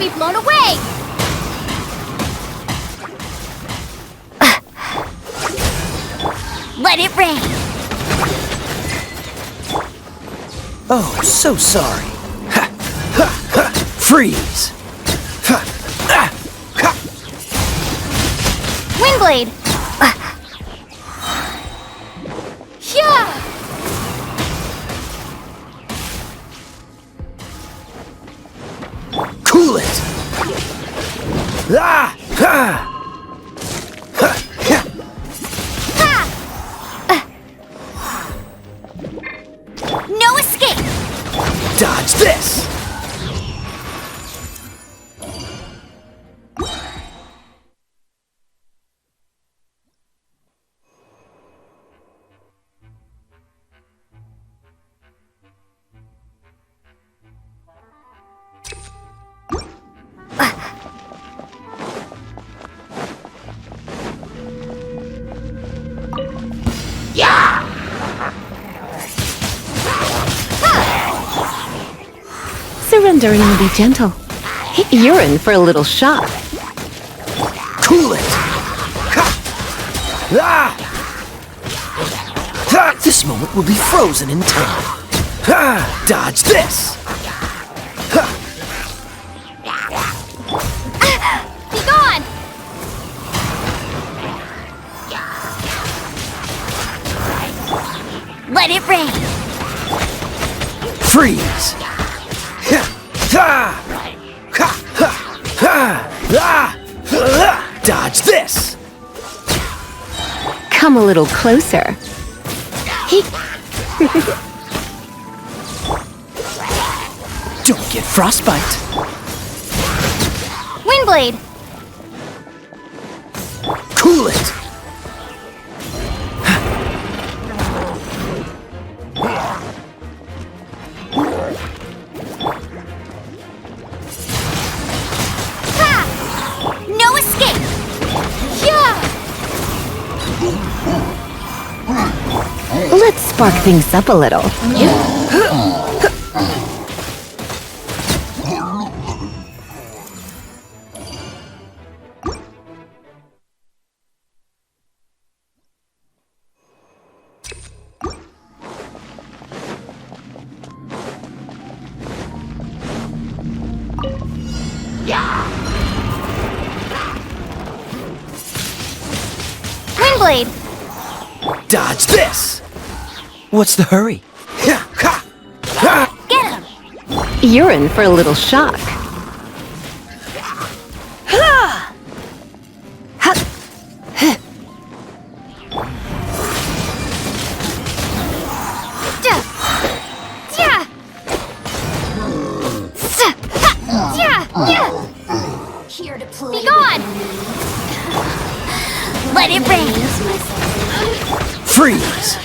be blown away! Let it rain! Oh, so sorry. Ha, ha, ha. Freeze! Ha, ah, ha. Windblade! Yeah! Cool it! Ah! Ha! Ha! Ha! No escape! Dodge this! Surrendering will be gentle. You're in for a little shock. Cool it! Ha! Ah! Ha! This moment will be frozen in time. Ha! Dodge this! Ha! Be gone! Let it rain! Freeze! Ha! Ha! Ha! Ha! Ha! Ah! Ah! Dodge this! Come a little closer. Don't get frostbite. Windblade! Cool it! No escape! Yeah! Let's spark things up a little. Windblade! Dodge this! What's the hurry? Ha! Ha! Ha! Get him! You're in for a little shock. Here to play. Be gone! Let it rain! Freeze!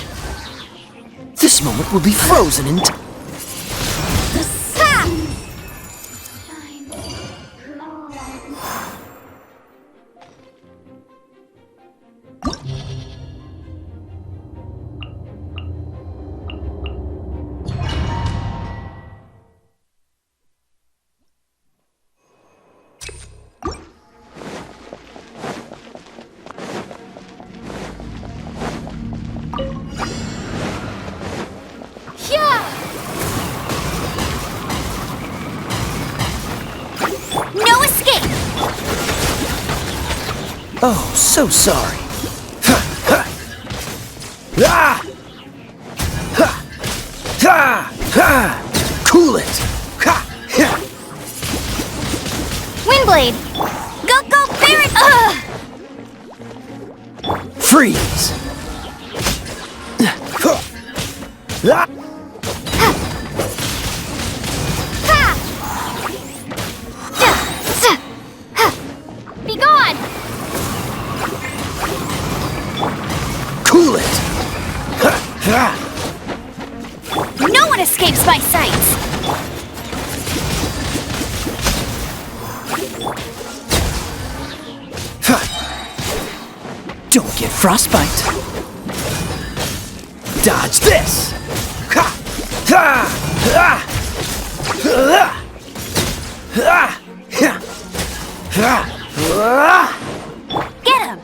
This moment will be frozen in time. No escape! Oh, so sorry. Ha! Ha! Ah! Ha! Ha! Ha! Cool it! Ha! Ha! Windblade! Go, Barret! Freeze! Ah! Be gone! Cool it! Ha! Ha! No one escapes my sights! Ha! Don't get frostbite. Dodge this! Ha! Ha! Ha! Ha! Ha! Ha! Get him!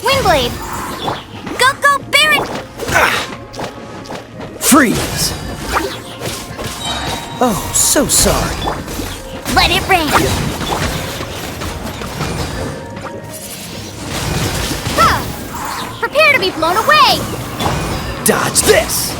Windblade! Go, go, Baron! Freeze! Oh, so sorry. Let it rain! Prepare to be blown away! Dodge this!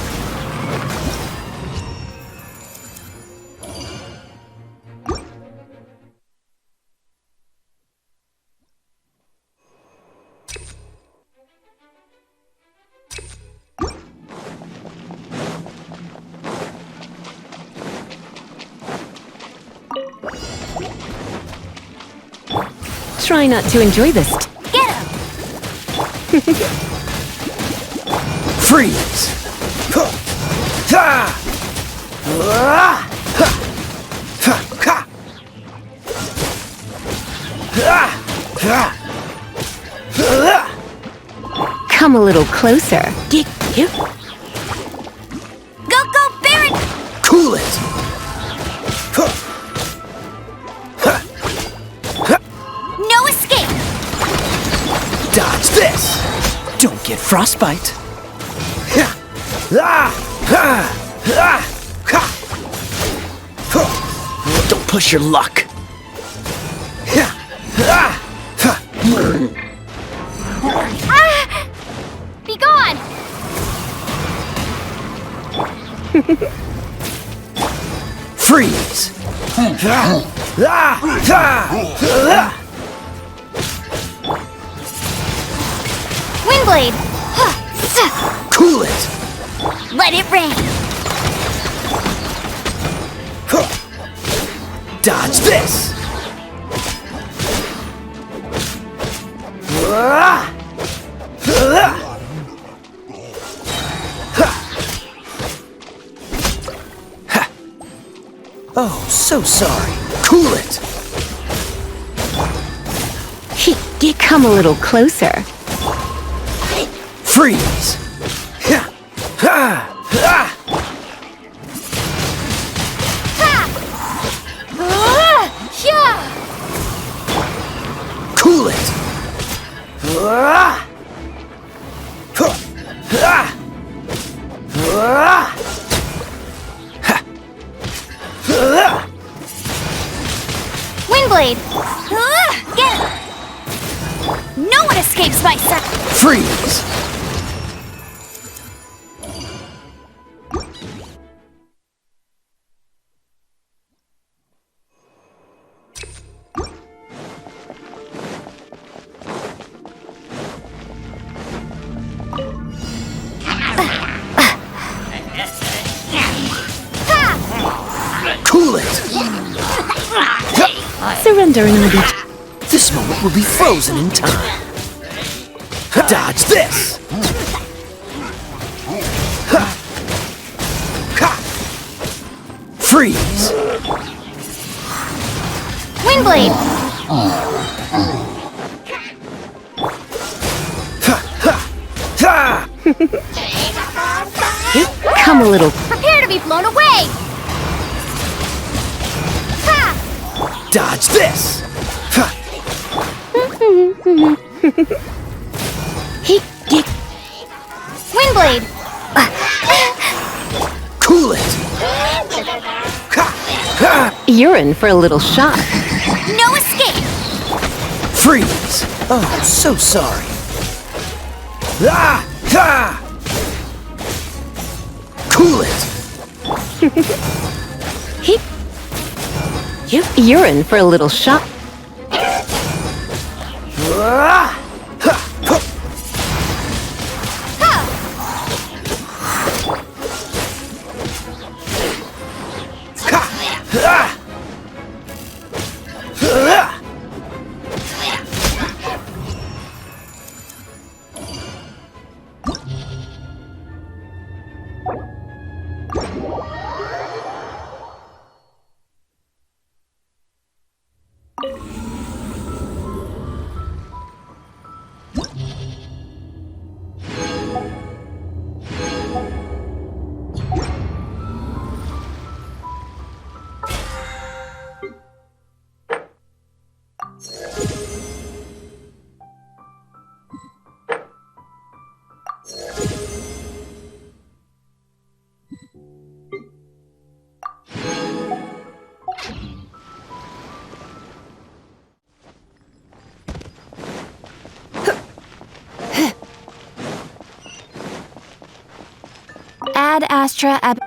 Try not to enjoy this. Get him! Freeze! Come a little closer. Go, go, Baron! Cool it! No escape! Dodge this! Don't get frostbite. Don't push your luck. Be gone! Freeze! Windblade! Cool it! Let it rain! Dodge this! Oh, so sorry. Cool it! Come a little closer. Freeze! Cool it! Windblade! Get him! No one escapes my sight! Freeze! Cool it! Surrender and I'll be... This moment will be frozen in time. Dodge this! Freeze! Windblade! Come a little... Prepare to be blown away! Dodge this! Windblade! Cool it! You're in for a little shock. No escape! Freeze! Oh, so sorry. Cool it! You're in for a little shock. Ad Astra ab...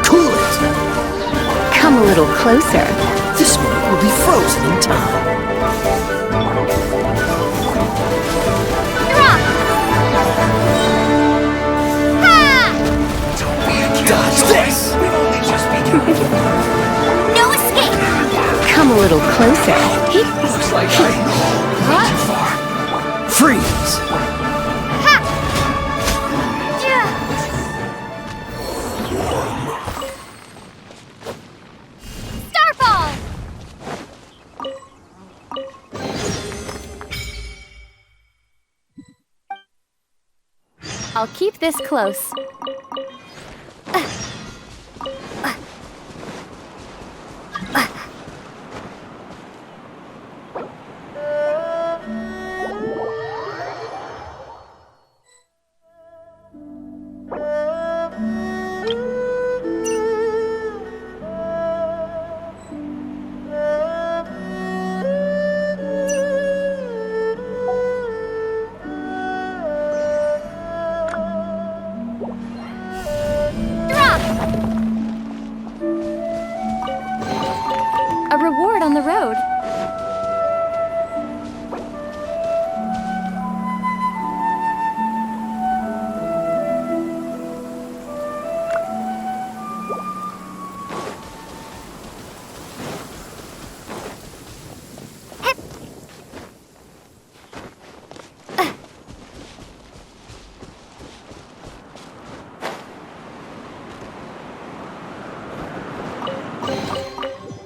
Cool it! Come a little closer. This moment will be frozen in time. Drop! Ha! Dodge this! No escape! Come a little closer. Looks like Freeze! Ha! Yeah. Starfall! I'll keep this close. A reward on the road.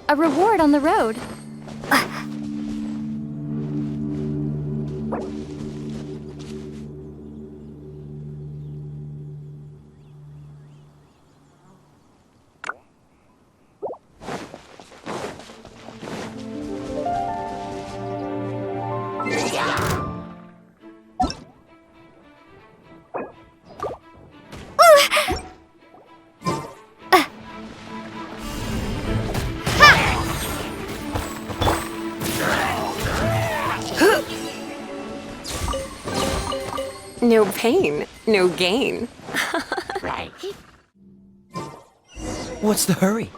A reward on the road. No pain, no gain. What's the hurry?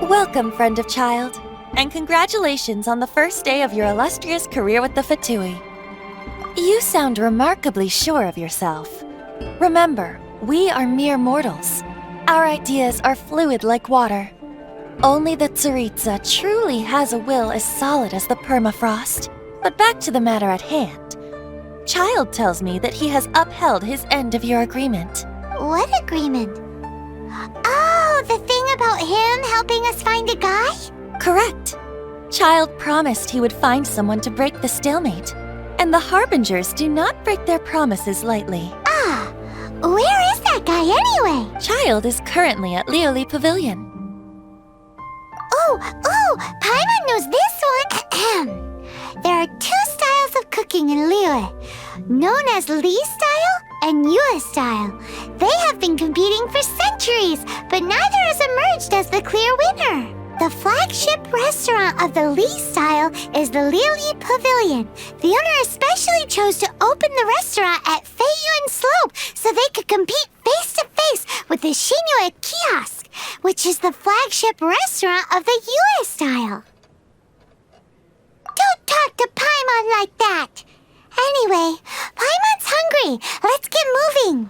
Welcome, friend of child, and congratulations on the first day of your illustrious career with the Fatui. You sound remarkably sure of yourself. Remember, we are mere mortals. Our ideas are fluid like water. Only the Tsaritsa truly has a will as solid as the permafrost. But back to the matter at hand. Child tells me that he has upheld his end of your agreement. What agreement? Oh, the thing about him helping us find a guy? Correct. Child promised he would find someone to break the stalemate. And the Harbingers do not break their promises lightly. Ah, where is that guy anyway? Child is currently at Lioli Pavilion. Oh, Paimon knows this one. There are two styles of cooking in Liyue, known as Li style and Yue style. They have been competing for centuries, but neither has emerged as the clear winner. The flagship restaurant of the Lee style is the Lily Pavilion. The owner especially chose to open the restaurant at Feiyuan Slope so they could compete face-to-face with the Shinue Kiosk, which is the flagship restaurant of the US style. Don't talk to Paimon like that! Anyway, Paimon's hungry. Let's get moving.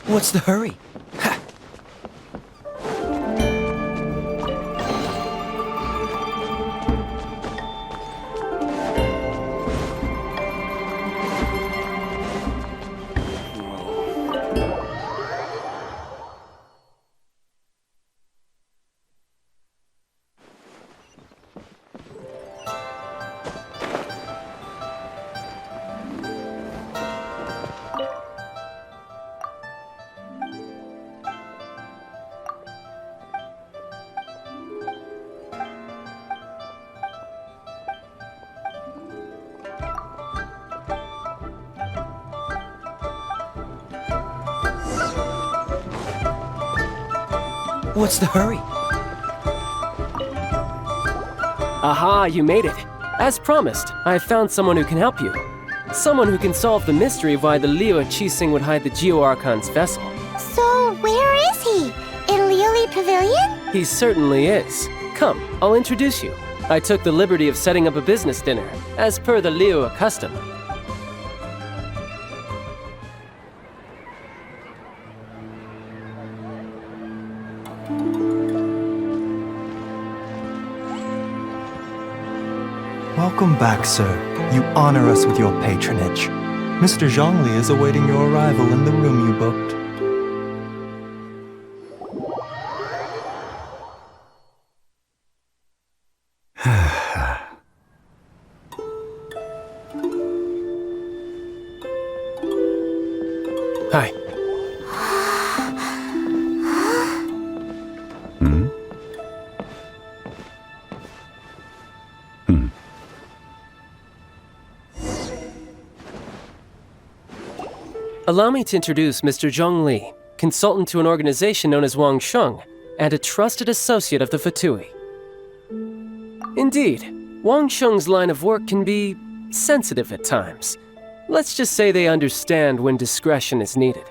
What's the hurry? Ha! What's the hurry? Aha, you made it. As promised, I found someone who can help you. Someone who can solve the mystery of why the Liyue Qixing would hide the Geo Archon's vessel. So, where is he? In Lily Pavilion? He certainly is. Come, I'll introduce you. I took the liberty of setting up a business dinner, as per the Liyue custom. Welcome back, sir. You honor us with your patronage. Mr. Zhongli is awaiting your arrival in the room you booked. Hi. Allow me to introduce Mr. Zhong Li, consultant to an organization known as Wang Sheng, and a trusted associate of the Fatui. Indeed, Wang Sheng's line of work can be sensitive at times. Let's just say they understand when discretion is needed.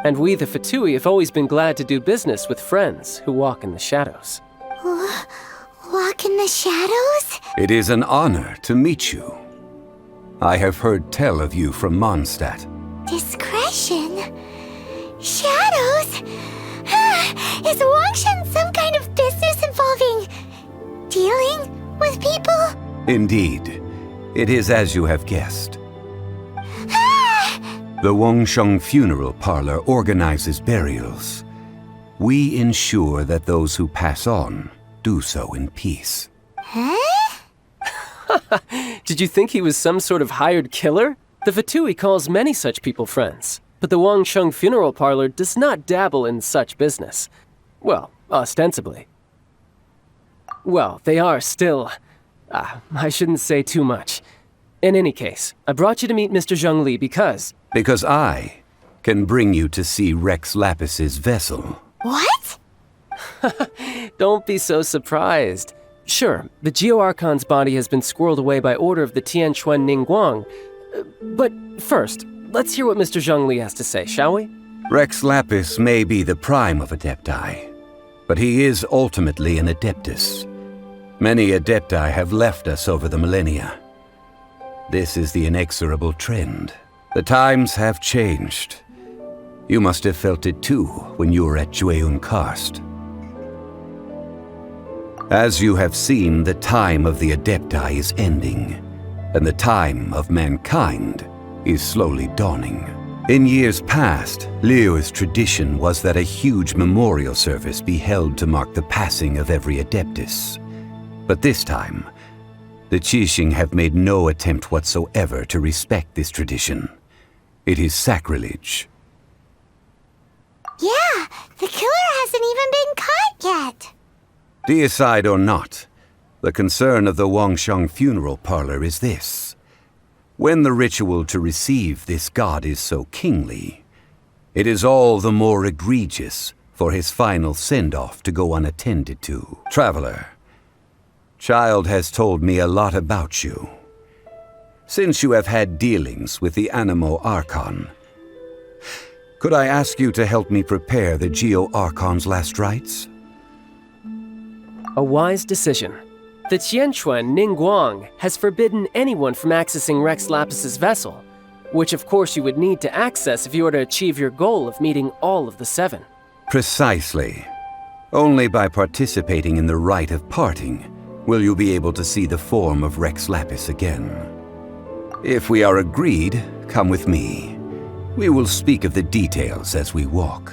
And we, the Fatui, have always been glad to do business with friends who walk in the shadows. Walk in the shadows? It is an honor to meet you. I have heard tell of you from Mondstadt. Discretion? Shadows? Is Wangshan some kind of business involving dealing with people? Indeed. It is as you have guessed. The Wangsheng Funeral Parlor organizes burials. We ensure that those who pass on do so in peace. Huh? Did you think he was some sort of hired killer? The Fatui calls many such people friends, but the Wangsheng Funeral Parlor does not dabble in such business. Well, ostensibly. Well, they are still... I shouldn't say too much. In any case, I brought you to meet Mr. Zhong Li because... Because I can bring you to see Rex Lapis's vessel. What? Don't be so surprised. Sure, the Geo Archon's body has been squirreled away by order of the Tianquan Ningguang. But first, let's hear what Mr. Zhong Li has to say, shall we? Rex Lapis may be the prime of Adepti, but he is ultimately an Adeptus. Many Adepti have left us over the millennia. This is the inexorable trend. The times have changed. You must have felt it too when you were at Jueyun Karst. As you have seen, the time of the Adepti is ending, and the time of mankind is slowly dawning. In years past, Liyue's tradition was that a huge memorial service be held to mark the passing of every Adeptus. But this time, the Qixing have made no attempt whatsoever to respect this tradition. It is sacrilege. Yeah, the killer hasn't even been caught yet. Deicide or not, the concern of the Wangsheng Funeral Parlor is this. When the ritual to receive this god is so kingly, it is all the more egregious for his final send-off to go unattended to. Traveler, Child has told me a lot about you. Since you have had dealings with the Animo Archon, could I ask you to help me prepare the Geo Archon's last rites? A wise decision. The Tianquan Ningguang has forbidden anyone from accessing Rex Lapis's vessel, which of course you would need to access if you were to achieve your goal of meeting all of the 7. Precisely. Only by participating in the rite of parting will you be able to see the form of Rex Lapis again. If we are agreed, come with me. We will speak of the details as we walk.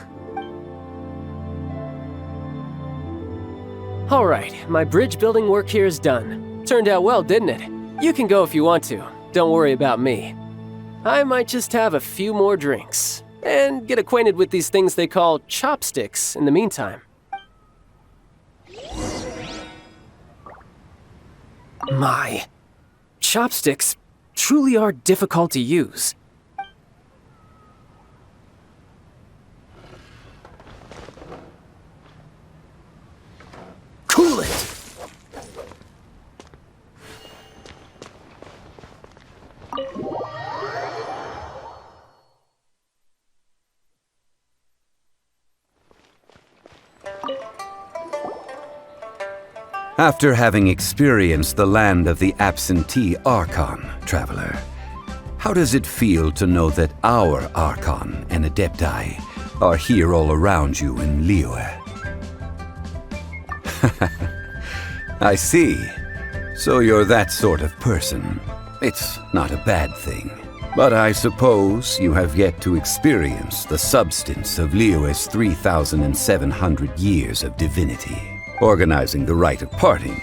All right, my bridge building work here is done. Turned out well, didn't it? You can go if you want to. Don't worry about me. I might just have a few more drinks and get acquainted with these things they call chopsticks in the meantime. My chopsticks truly are difficult to use. Cool it! After having experienced the land of the absentee Archon, Traveler, how does it feel to know that our Archon and Adepti are here all around you in Liyue? I see. So you're that sort of person. It's not a bad thing. But I suppose you have yet to experience the substance of Liyue's 3,700 years of divinity. Organizing the rite of parting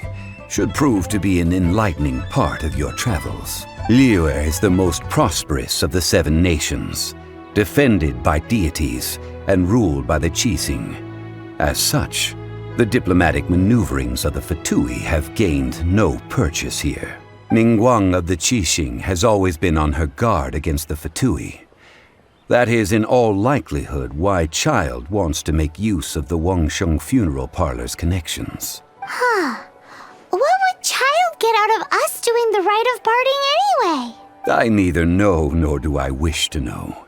should prove to be an enlightening part of your travels. Liyue is the most prosperous of the 7 nations, defended by deities and ruled by the Qixing. As such, the diplomatic maneuverings of the Fatui have gained no purchase here. Ningguang of the Qixing has always been on her guard against the Fatui. That is in all likelihood why Child wants to make use of the Wangsheng funeral parlor's connections. Huh. What would Child get out of us doing the rite of parting anyway? I neither know nor do I wish to know.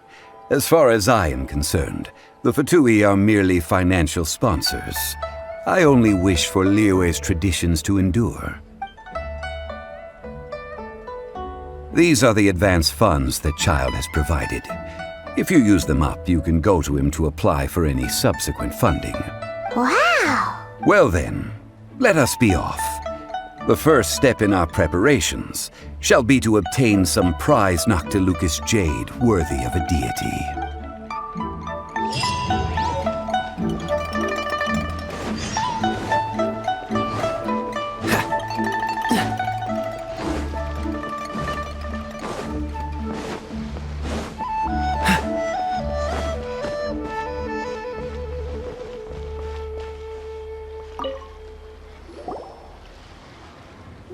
As far as I am concerned, the Fatui are merely financial sponsors. I only wish for Liyue's traditions to endure. These are the advance funds that Child has provided. If you use them up, you can go to him to apply for any subsequent funding. Wow! Well then, let us be off. The first step in our preparations shall be to obtain some prized Noctilucous jade worthy of a deity.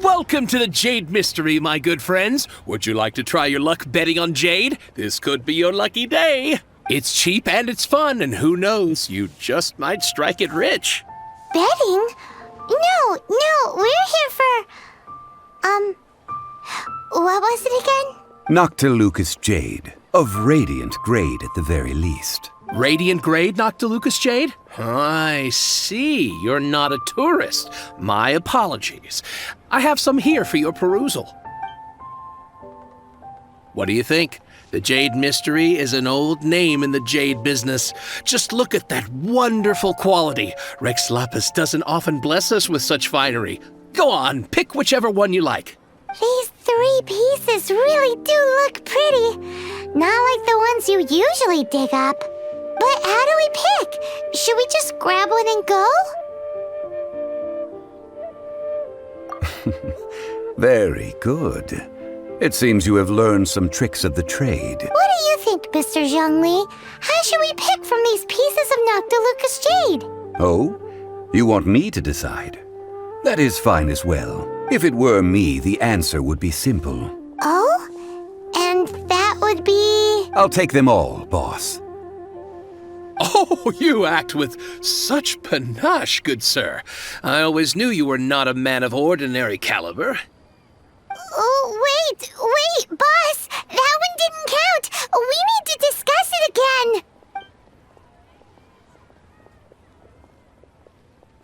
Welcome to the Jade Mystery, my good friends. Would you like to try your luck betting on Jade? This could be your lucky day. It's cheap and it's fun, and who knows, you just might strike it rich. Betting? No, we're here for... what was it again? Noctilucous jade, of radiant grade at the very least. Radiant grade, Noctilucous jade? I see. You're not a tourist. My apologies. I have some here for your perusal. What do you think? The Jade Mystery is an old name in the jade business. Just look at that wonderful quality. Rex Lapis doesn't often bless us with such finery. Go on, pick whichever one you like. These 3 pieces really do look pretty. Not like the ones you usually dig up. But how do we pick? Should we just grab one and go? Very good. It seems you have learned some tricks of the trade. What do you think, Mr. Zhongli? How should we pick from these pieces of Noctilucous jade? Oh? You want me to decide? That is fine as well. If it were me, the answer would be simple. Oh? I'll take them all, boss. Oh, you act with such panache, good sir. I always knew you were not a man of ordinary caliber. Oh, wait, boss! That one didn't count! We need to discuss it again!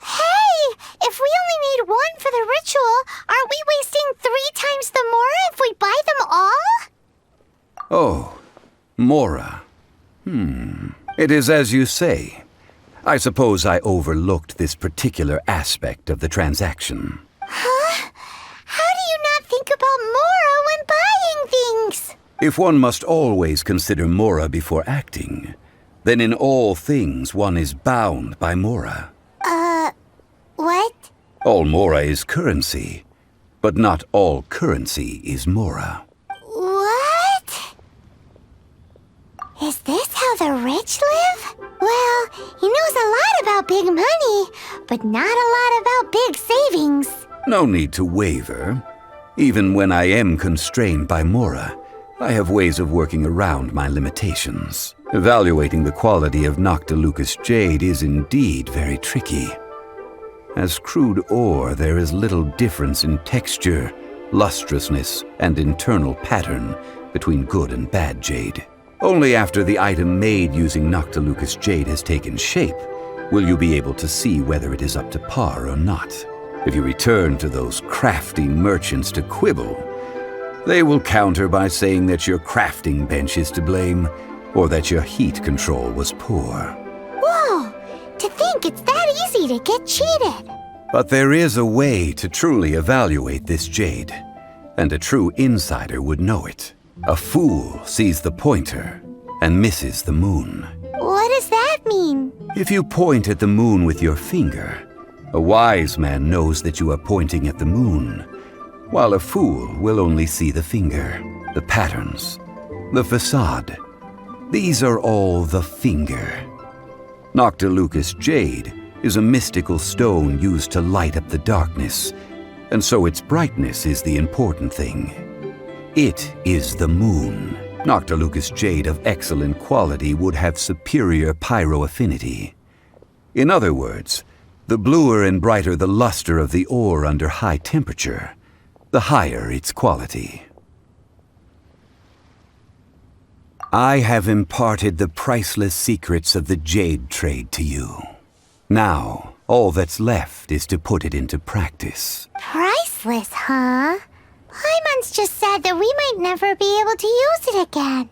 Hey! If we only need one for the ritual, aren't we wasting 3 times the Mora if we buy them all? Oh, Mora. It is as you say. I suppose I overlooked this particular aspect of the transaction. Huh? How do you not think about Mora when buying things? If one must always consider Mora before acting, then in all things one is bound by Mora. What? All Mora is currency, but not all currency is Mora. What? Is this how the rich live? Well, he knows a lot about big money, but not a lot about big savings. No need to waver. Even when I am constrained by Mora, I have ways of working around my limitations. Evaluating the quality of Noctilucous jade is indeed very tricky. As crude ore, there is little difference in texture, lustrousness, and internal pattern between good and bad jade. Only after the item made using Noctilucous jade has taken shape will you be able to see whether it is up to par or not. If you return to those crafty merchants to quibble, they will counter by saying that your crafting bench is to blame or that your heat control was poor. Whoa! To think it's that easy to get cheated. But there is a way to truly evaluate this jade, and a true insider would know it. A fool sees the pointer and misses the moon. What does that mean? If you point at the moon with your finger, a wise man knows that you are pointing at the moon, while a fool will only see the finger, the patterns, the facade. These are all the finger. Noctilucous jade is a mystical stone used to light up the darkness, and so its brightness is the important thing. It is the moon. Noctilucous jade of excellent quality would have superior pyroaffinity. In other words, the bluer and brighter the luster of the ore under high temperature, the higher its quality. I have imparted the priceless secrets of the jade trade to you. Now, all that's left is to put it into practice. Priceless, huh? Paimon's just said that we might never be able to use it again.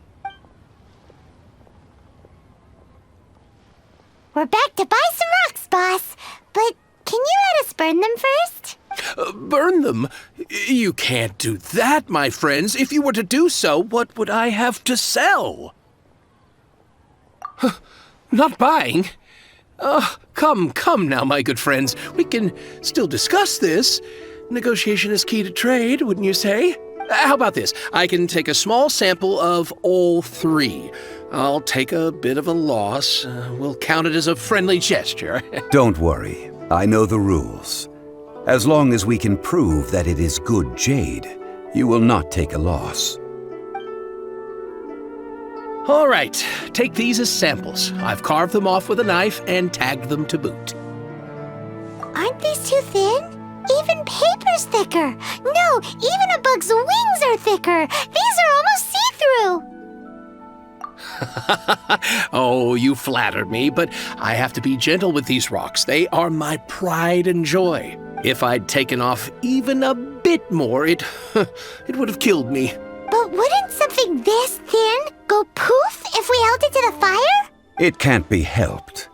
We're back to buy some rocks, boss. But can you let us burn them first? Burn them? You can't do that, my friends. If you were to do so, what would I have to sell? Not buying? Come now, my good friends. We can still discuss this. Negotiation is key to trade, wouldn't you say? How about this? I can take a small sample of all 3. I'll take a bit of a loss. We'll count it as a friendly gesture. Don't worry. I know the rules. As long as we can prove that it is good jade, you will not take a loss. All right, take these as samples. I've carved them off with a knife and tagged them to boot. Aren't these too thin? Even paper's thicker. No, even a bug's wings are thicker. These are almost see-through. Oh, you flatter me, but I have to be gentle with these rocks. They are my pride and joy. If I'd taken off even a bit more, it would have killed me. But wouldn't something this thin go poof if we held it to the fire? It can't be helped.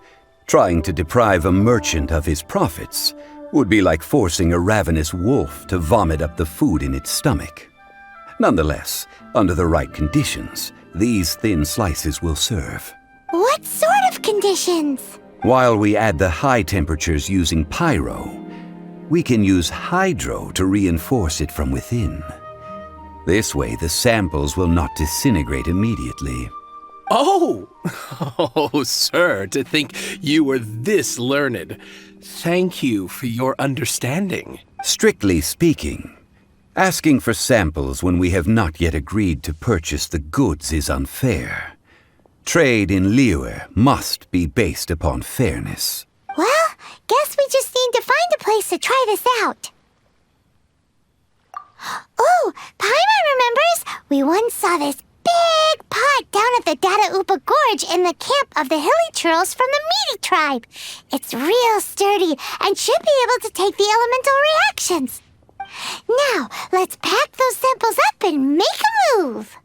Trying to deprive a merchant of his profits would be like forcing a ravenous wolf to vomit up the food in its stomach. Nonetheless, under the right conditions, these thin slices will serve. What sort of conditions? While we add the high temperatures using pyro, we can use hydro to reinforce it from within. This way, the samples will not disintegrate immediately. Oh, sir, to think you were this learned. Thank you for your understanding. Strictly speaking, Asking for samples when we have not yet agreed to purchase the goods is unfair. Trade in Liyue must be based upon fairness. Well, guess we just need to find a place to try this out. Oh, Paimon remembers we once saw this big pot down at the Dada Upa Gorge in the camp of the hilly churls from the Meaty tribe. It's real sturdy and should be able to take the elemental reactions. Now, let's pack those samples up and make a move.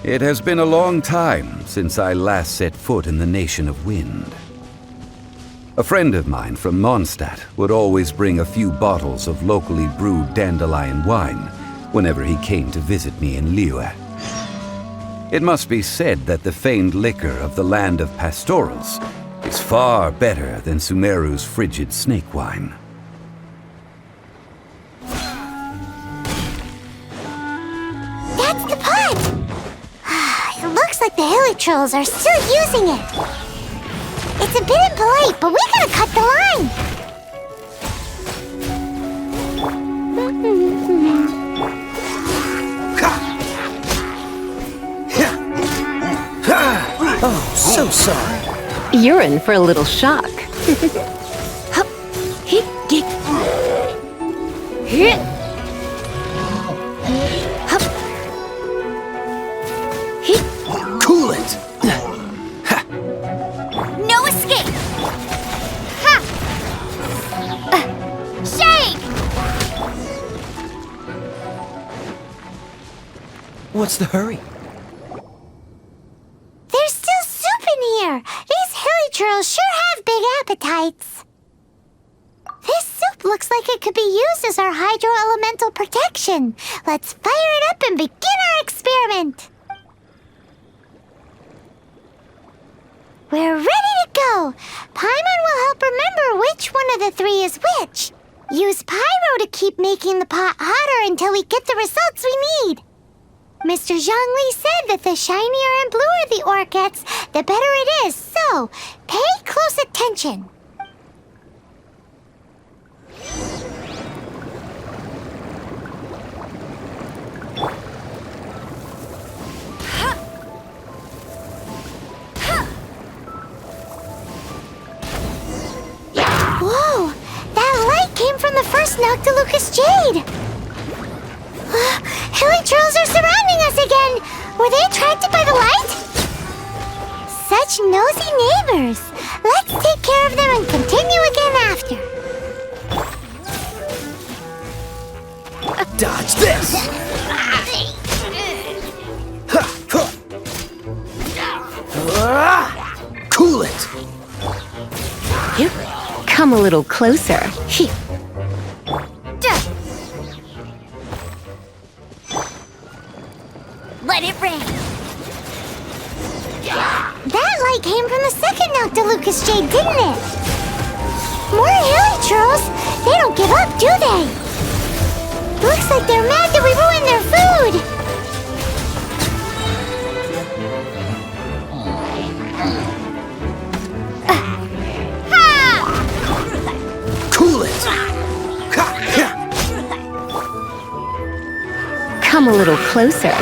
It has been a long time since I last set foot in the Nation of Wind. A friend of mine from Mondstadt would always bring a few bottles of locally brewed dandelion wine whenever he came to visit me in Liyue. It must be said that the famed liquor of the land of pastorals is far better than Sumeru's frigid snake wine. That's the pot! It looks like the hilly trolls are still using it. It's a bit impolite, but we gotta cut the line. Oh, so sorry. You're in for a little shock. Hup. Hit. Get. Hit. Hup. Hit. Cool it. No escape. Ha. Shake. What's the hurry? There's still soup in here. These hilly churls sure have big appetites. This soup looks like it could be used as our hydro-elemental protection. Let's fire it up and begin our experiment. We're ready to go. Paimon will help remember which one of the three is which. Use pyro to keep making the pot hotter until we get the results we need. Mr. Zhongli said that the shinier and bluer the ore gets, the better it is, so pay close attention. Whoa! That light came from the first Noctilucous Jade! Hilly trolls are surrounding us again! Were they attracted by the light? Such nosy neighbors! Let's take care of them and continue again after. Dodge this! Cool it! Come a little closer. Let it rain. That light came from the second Noctilucous Jade, didn't it? More hilly trolls! They don't give up, do they? Looks like they're mad that we ruined their food! Cool it! Come a little closer.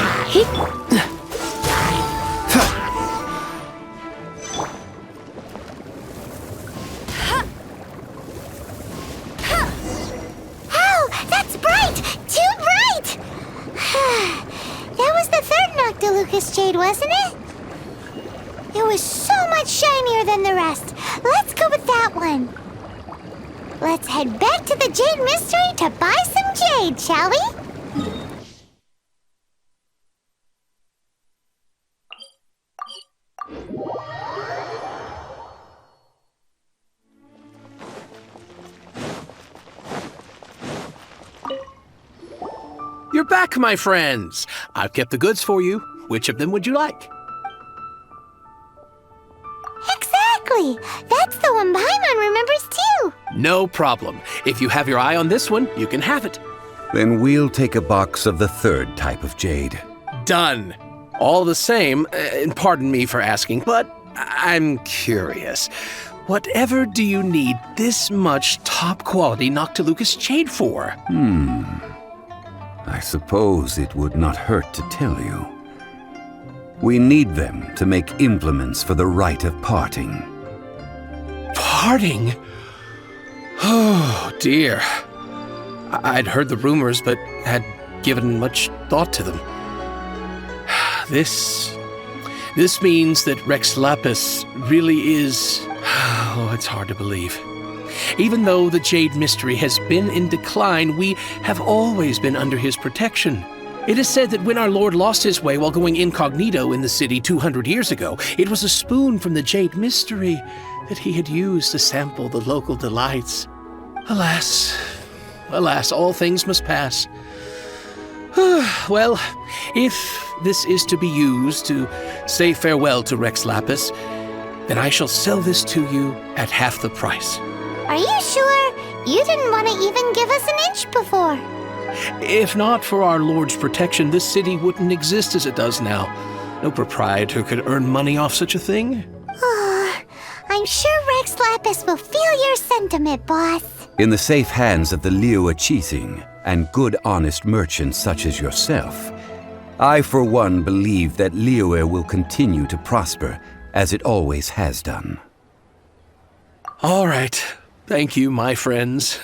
Ow! That's bright! Too bright! That was the third Noctilucous Jade, wasn't it? It was so much shinier than the rest. Let's go with that one. Let's head back to the Jade Mystery to buy some jade, shall we? back, my friends. I've kept the goods for you. Which of them would you like? Exactly! That's the one Paimon remembers too! No problem. If you have your eye on this one, you can have it. Then we'll take a box of the third type of jade. Done. All the same, and pardon me for asking, but I'm curious. Whatever do you need this much top-quality Noctilucous jade for? I suppose it would not hurt to tell you. We need them to make implements for the rite of parting. Parting? Oh, dear. I'd heard the rumors, but had given much thought to them. This means that Rex Lapis really is... Oh, it's hard to believe. Even though the Jade Mystery has been in decline, we have always been under his protection. It is said that when our Lord lost his way while going incognito in the city 200 years ago, it was a spoon from the Jade Mystery that he had used to sample the local delights. Alas, all things must pass. Well, if this is to be used to say farewell to Rex Lapis, then I shall sell this to you at half the price. Are you sure? You didn't want to even give us an inch before. If not for our Lord's protection, this city wouldn't exist as it does now. No proprietor could earn money off such a thing. I'm sure Rex Lapis will feel your sentiment, boss. In the safe hands of the Liyue Qixing and good honest merchants such as yourself, I for one believe that Liyue will continue to prosper as it always has done. All right. Thank you, my friends.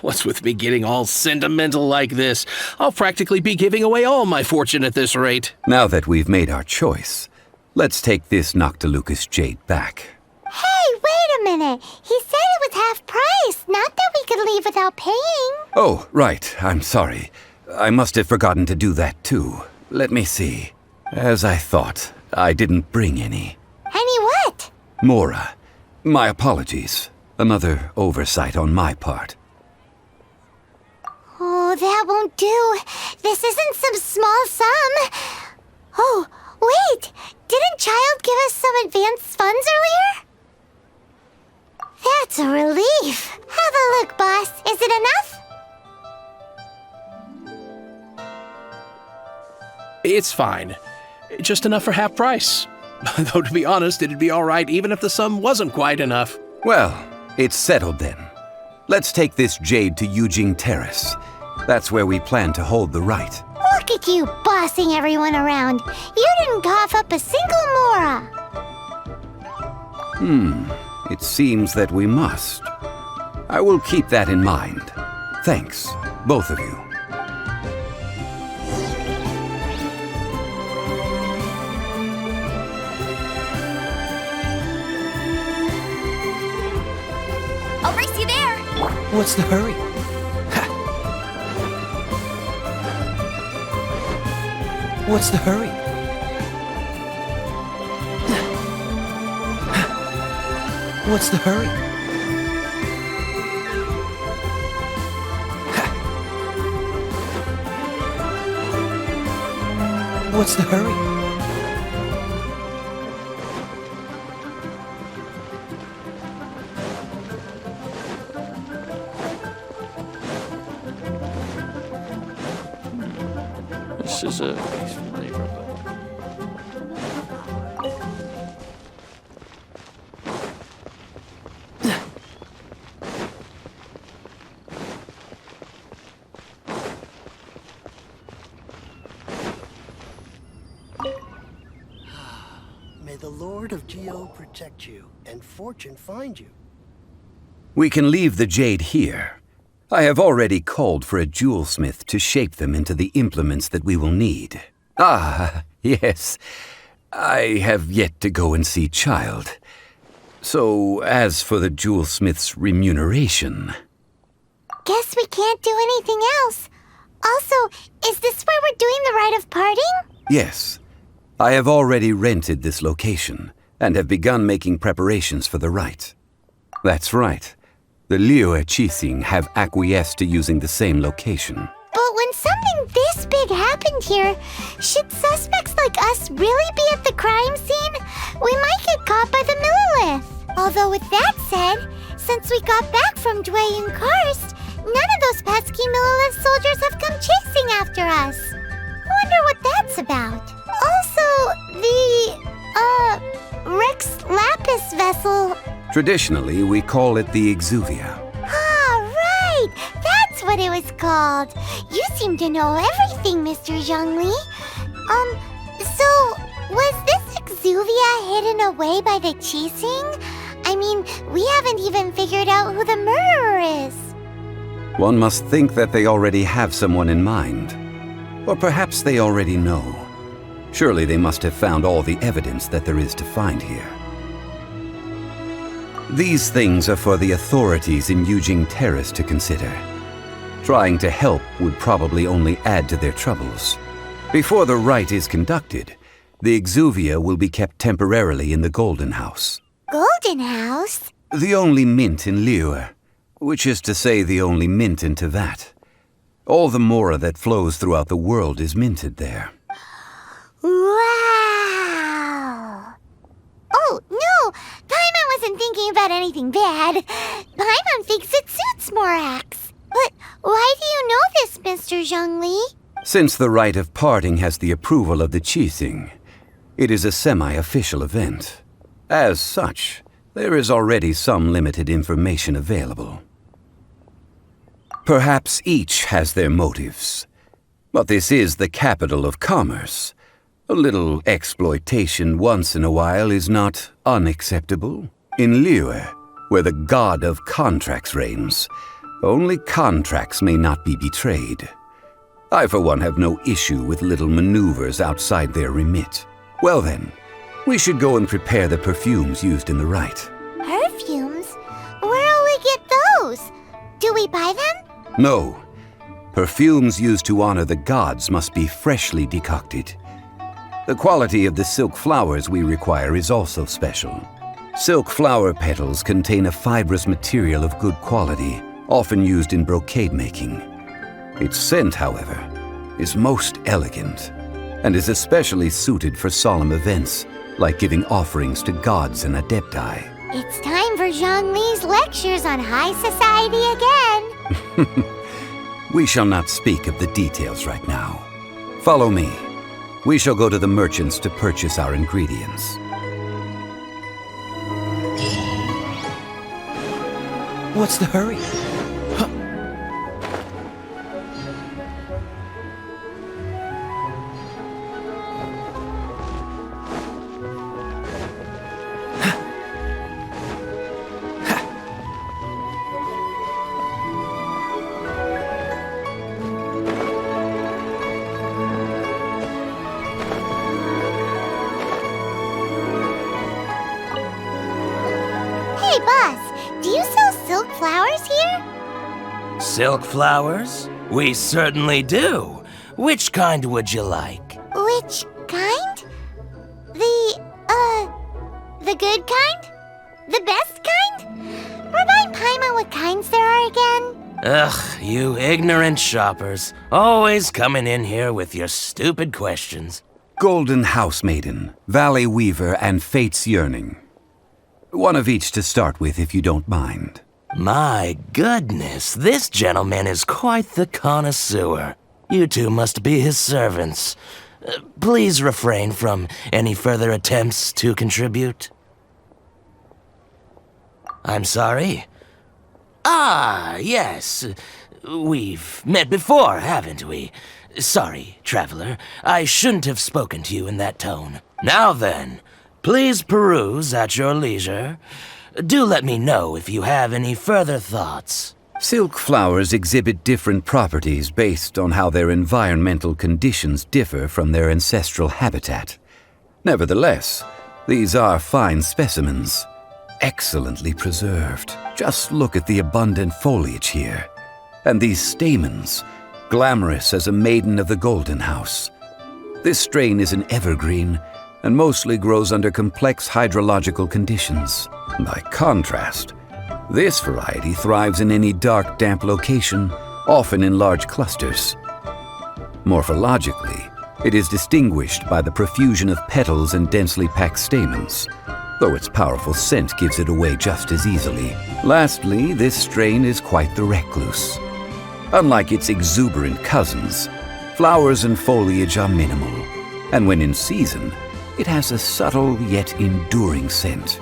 What's with me getting all sentimental like this? I'll practically be giving away all my fortune at this rate. Now that we've made our choice, let's take this Noctilucous jade back. Hey, wait a minute. He said it was half price, not that we could leave without paying. Oh, right. I'm sorry. I must have forgotten to do that too. Let me see. As I thought, I didn't bring any. Any what? Mora, my apologies. Another oversight on my part. Oh, that won't do. This isn't some small sum. Oh, wait. Didn't Child give us some advanced funds earlier? That's a relief. Have a look, boss. Is it enough? It's fine. Just enough for half price. Though, to be honest, it'd be all right even if the sum wasn't quite enough. Well, it's settled then. Let's take this jade to Yujing Terrace. That's where we plan to hold the rite. Look at you bossing everyone around. You didn't cough up a single Mora. It seems that we must. I will keep that in mind. Thanks, both of you. I'll race you there. What's the hurry? What's the hurry? What's the hurry? What's the hurry? This is a nice flavor, but... May the Lord of Geo protect you, and fortune find you. We can leave the jade here. I have already called for a jewelsmith to shape them into the implements that we will need. Ah, yes. I have yet to go and see Child. So, as for the jewelsmith's remuneration... Guess we can't do anything else. Also, is this where we're doing the rite of parting? Yes. I have already rented this location, and have begun making preparations for the rite. That's right. The Liyue Qixing have acquiesced to using the same location. But when when something this big happened here, should suspects like us really be at the crime scene? We might get caught by the Millilith. Although with that said, since we got back from Dwayne and Karst, none of those pesky Millilith soldiers have come chasing after us. I wonder what that's about. Also, the Rex Lapis vessel. Traditionally, we call it the Exuvia. Ah, right! That's what it was called. You seem to know everything, Mr. Zhongli. So, was this Exuvia hidden away by the Qixing? I mean, we haven't even figured out who the murderer is. One must think that they already have someone in mind. Or perhaps they already know. Surely they must have found all the evidence that there is to find here. These things are for the authorities in Yujing Terrace to consider. Trying to help would probably only add to their troubles. Before the rite is conducted, the Exuvia will be kept temporarily in the Golden House. Golden House? The only mint in Liyue, which is to say the only mint in Tevat. All the mora that flows throughout the world is minted there. Wow! Oh, no! Paimon wasn't thinking about anything bad. Paimon thinks it suits Morax. But why do you know this, Mr. Zhongli? Since the rite of parting has the approval of the Qixing, it is a semi-official event. As such, there is already some limited information available. Perhaps each has their motives, but this is the capital of commerce. A little exploitation once in a while is not unacceptable. In Liyue, where the god of contracts reigns, only contracts may not be betrayed. I, for one, have no issue with little maneuvers outside their remit. Well then, we should go and prepare the perfumes used in the rite. Perfumes? Where'll we get those? Do we buy them? No. Perfumes used to honor the gods must be freshly decocted. The quality of the silk flowers we require is also special. Silk flower petals contain a fibrous material of good quality, often used in brocade making. Its scent, however, is most elegant, and is especially suited for solemn events, like giving offerings to gods and adepti. It's time for Zhongli's lectures on high society again. We shall not speak of the details right now. Follow me. We shall go to the merchants to purchase our ingredients. What's the hurry? Hey, boss, do you sell silk flowers here? Silk flowers? We certainly do. Which kind would you like? Which kind? The good kind? The best kind? Remind Paimon what kinds there are again? Ugh, you ignorant shoppers. Always coming in here with your stupid questions. Golden House Maiden, Valley Weaver, and Fate's Yearning. One of each to start with, if you don't mind. My goodness, this gentleman is quite the connoisseur. You two must be his servants. Please refrain from any further attempts to contribute. I'm sorry? Ah, yes. We've met before, haven't we? Sorry, traveler. I shouldn't have spoken to you in that tone. Now then, please peruse at your leisure. Do let me know if you have any further thoughts. Silk flowers exhibit different properties based on how their environmental conditions differ from their ancestral habitat. Nevertheless, these are fine specimens, excellently preserved. Just look at the abundant foliage here. And these stamens, glamorous as a maiden of the Golden House. This strain is an evergreen and mostly grows under complex hydrological conditions. By contrast, this variety thrives in any dark, damp location, often in large clusters. Morphologically, it is distinguished by the profusion of petals and densely packed stamens, though its powerful scent gives it away just as easily. Lastly, this strain is quite the recluse. Unlike its exuberant cousins, flowers and foliage are minimal, and when in season, it has a subtle yet enduring scent.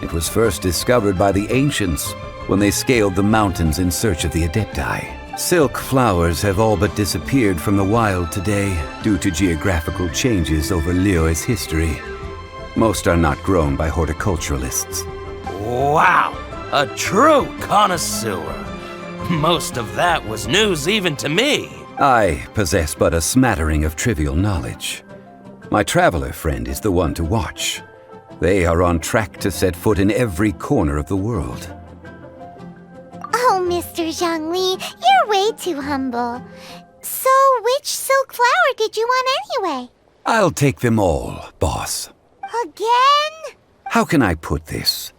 It was first discovered by the ancients when they scaled the mountains in search of the Adepti. Silk flowers have all but disappeared from the wild today due to geographical changes over Liyue's history. Most are not grown by horticulturalists. Wow! A true connoisseur! Most of that was news even to me. I possess but a smattering of trivial knowledge. My traveler friend is the one to watch. They are on track to set foot in every corner of the world. Oh, Mr. Zhongli, you're way too humble. So, which silk flower did you want anyway? I'll take them all, boss. Again? How can I put this?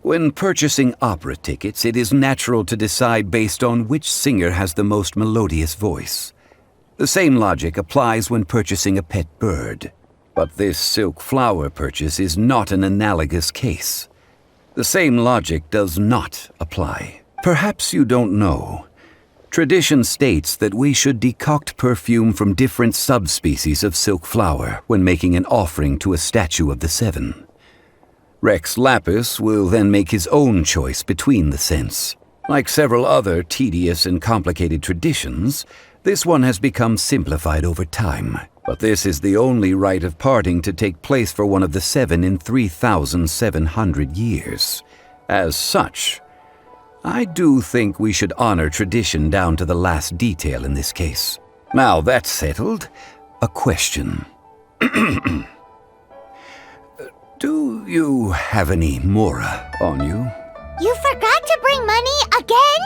When purchasing opera tickets, it is natural to decide based on which singer has the most melodious voice. The same logic applies when purchasing a pet bird. But this silk flower purchase is not an analogous case. The same logic does not apply. Perhaps you don't know. Tradition states that we should decoct perfume from different subspecies of silk flower when making an offering to a statue of the seven. Rex Lapis will then make his own choice between the scents. Like several other tedious and complicated traditions, this one has become simplified over time. But this is the only rite of parting to take place for one of the seven in 3,700 years. As such, I do think we should honor tradition down to the last detail in this case. Now that's settled, a question. Do you have any mora on you? You forgot to bring money again?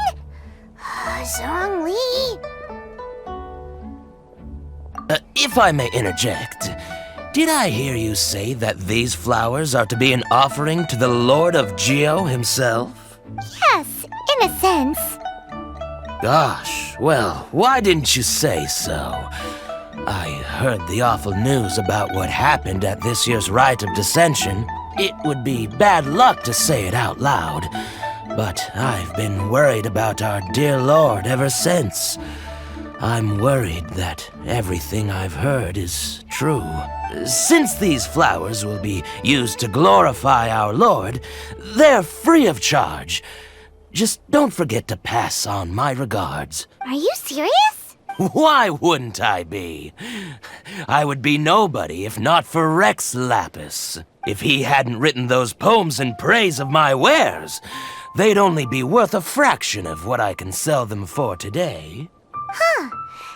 Zhongli. If I may interject, did I hear you say that these flowers are to be an offering to the Lord of Geo himself? Yes, in a sense. Gosh, well, why didn't you say so? I heard the awful news about what happened at this year's Rite of Dissension. It would be bad luck to say it out loud, but I've been worried about our dear Lord ever since. I'm worried that everything I've heard is true. Since these flowers will be used to glorify our Lord, they're free of charge. Just don't forget to pass on my regards. Are you serious? Why wouldn't I be? I would be nobody if not for Rex Lapis. If he hadn't written those poems in praise of my wares, they'd only be worth a fraction of what I can sell them for today. Huh.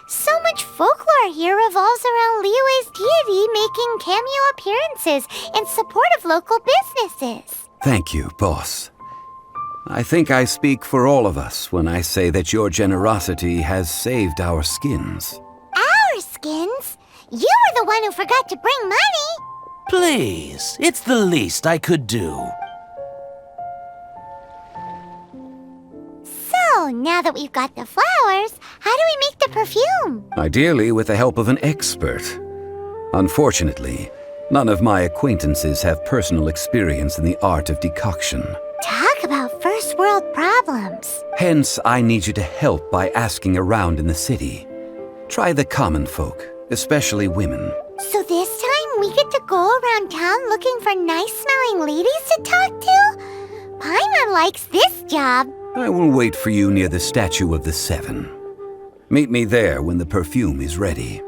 So much folklore here revolves around Liyue's deity making cameo appearances in support of local businesses. Thank you, boss. I think I speak for all of us when I say that your generosity has saved our skins. Our skins? You were the one who forgot to bring money. Please, it's the least I could do. So, now that we've got the flowers, how do we make the perfume? Ideally with the help of an expert. Unfortunately, none of my acquaintances have personal experience in the art of decoction. Talk about first world problems. Hence, I need you to help by asking around in the city. Try the common folk, especially women. So this time we get to go around town looking for nice-smelling ladies to talk to? Paimon likes this job. I will wait for you near the statue of the seven. Meet me there when the perfume is ready.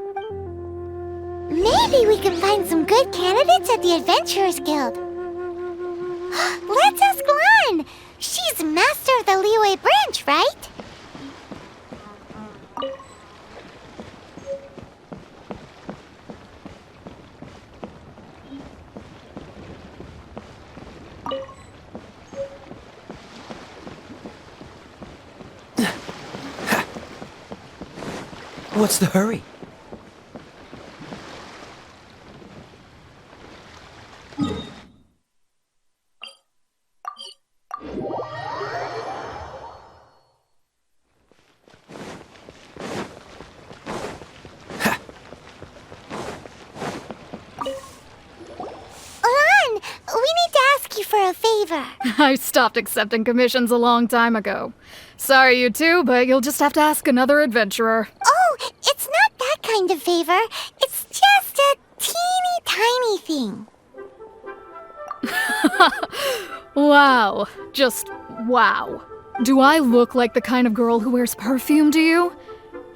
Maybe we can find some good candidates at the Adventurers Guild. Let's ask Lan. She's master of the Liyue branch, right? What's the hurry? favor. I stopped accepting commissions a long time ago. Sorry, you two, but you'll just have to ask another adventurer. Oh, it's not that kind of favor. It's just a teeny tiny thing. Wow. Just wow. Do I look like the kind of girl who wears perfume to you?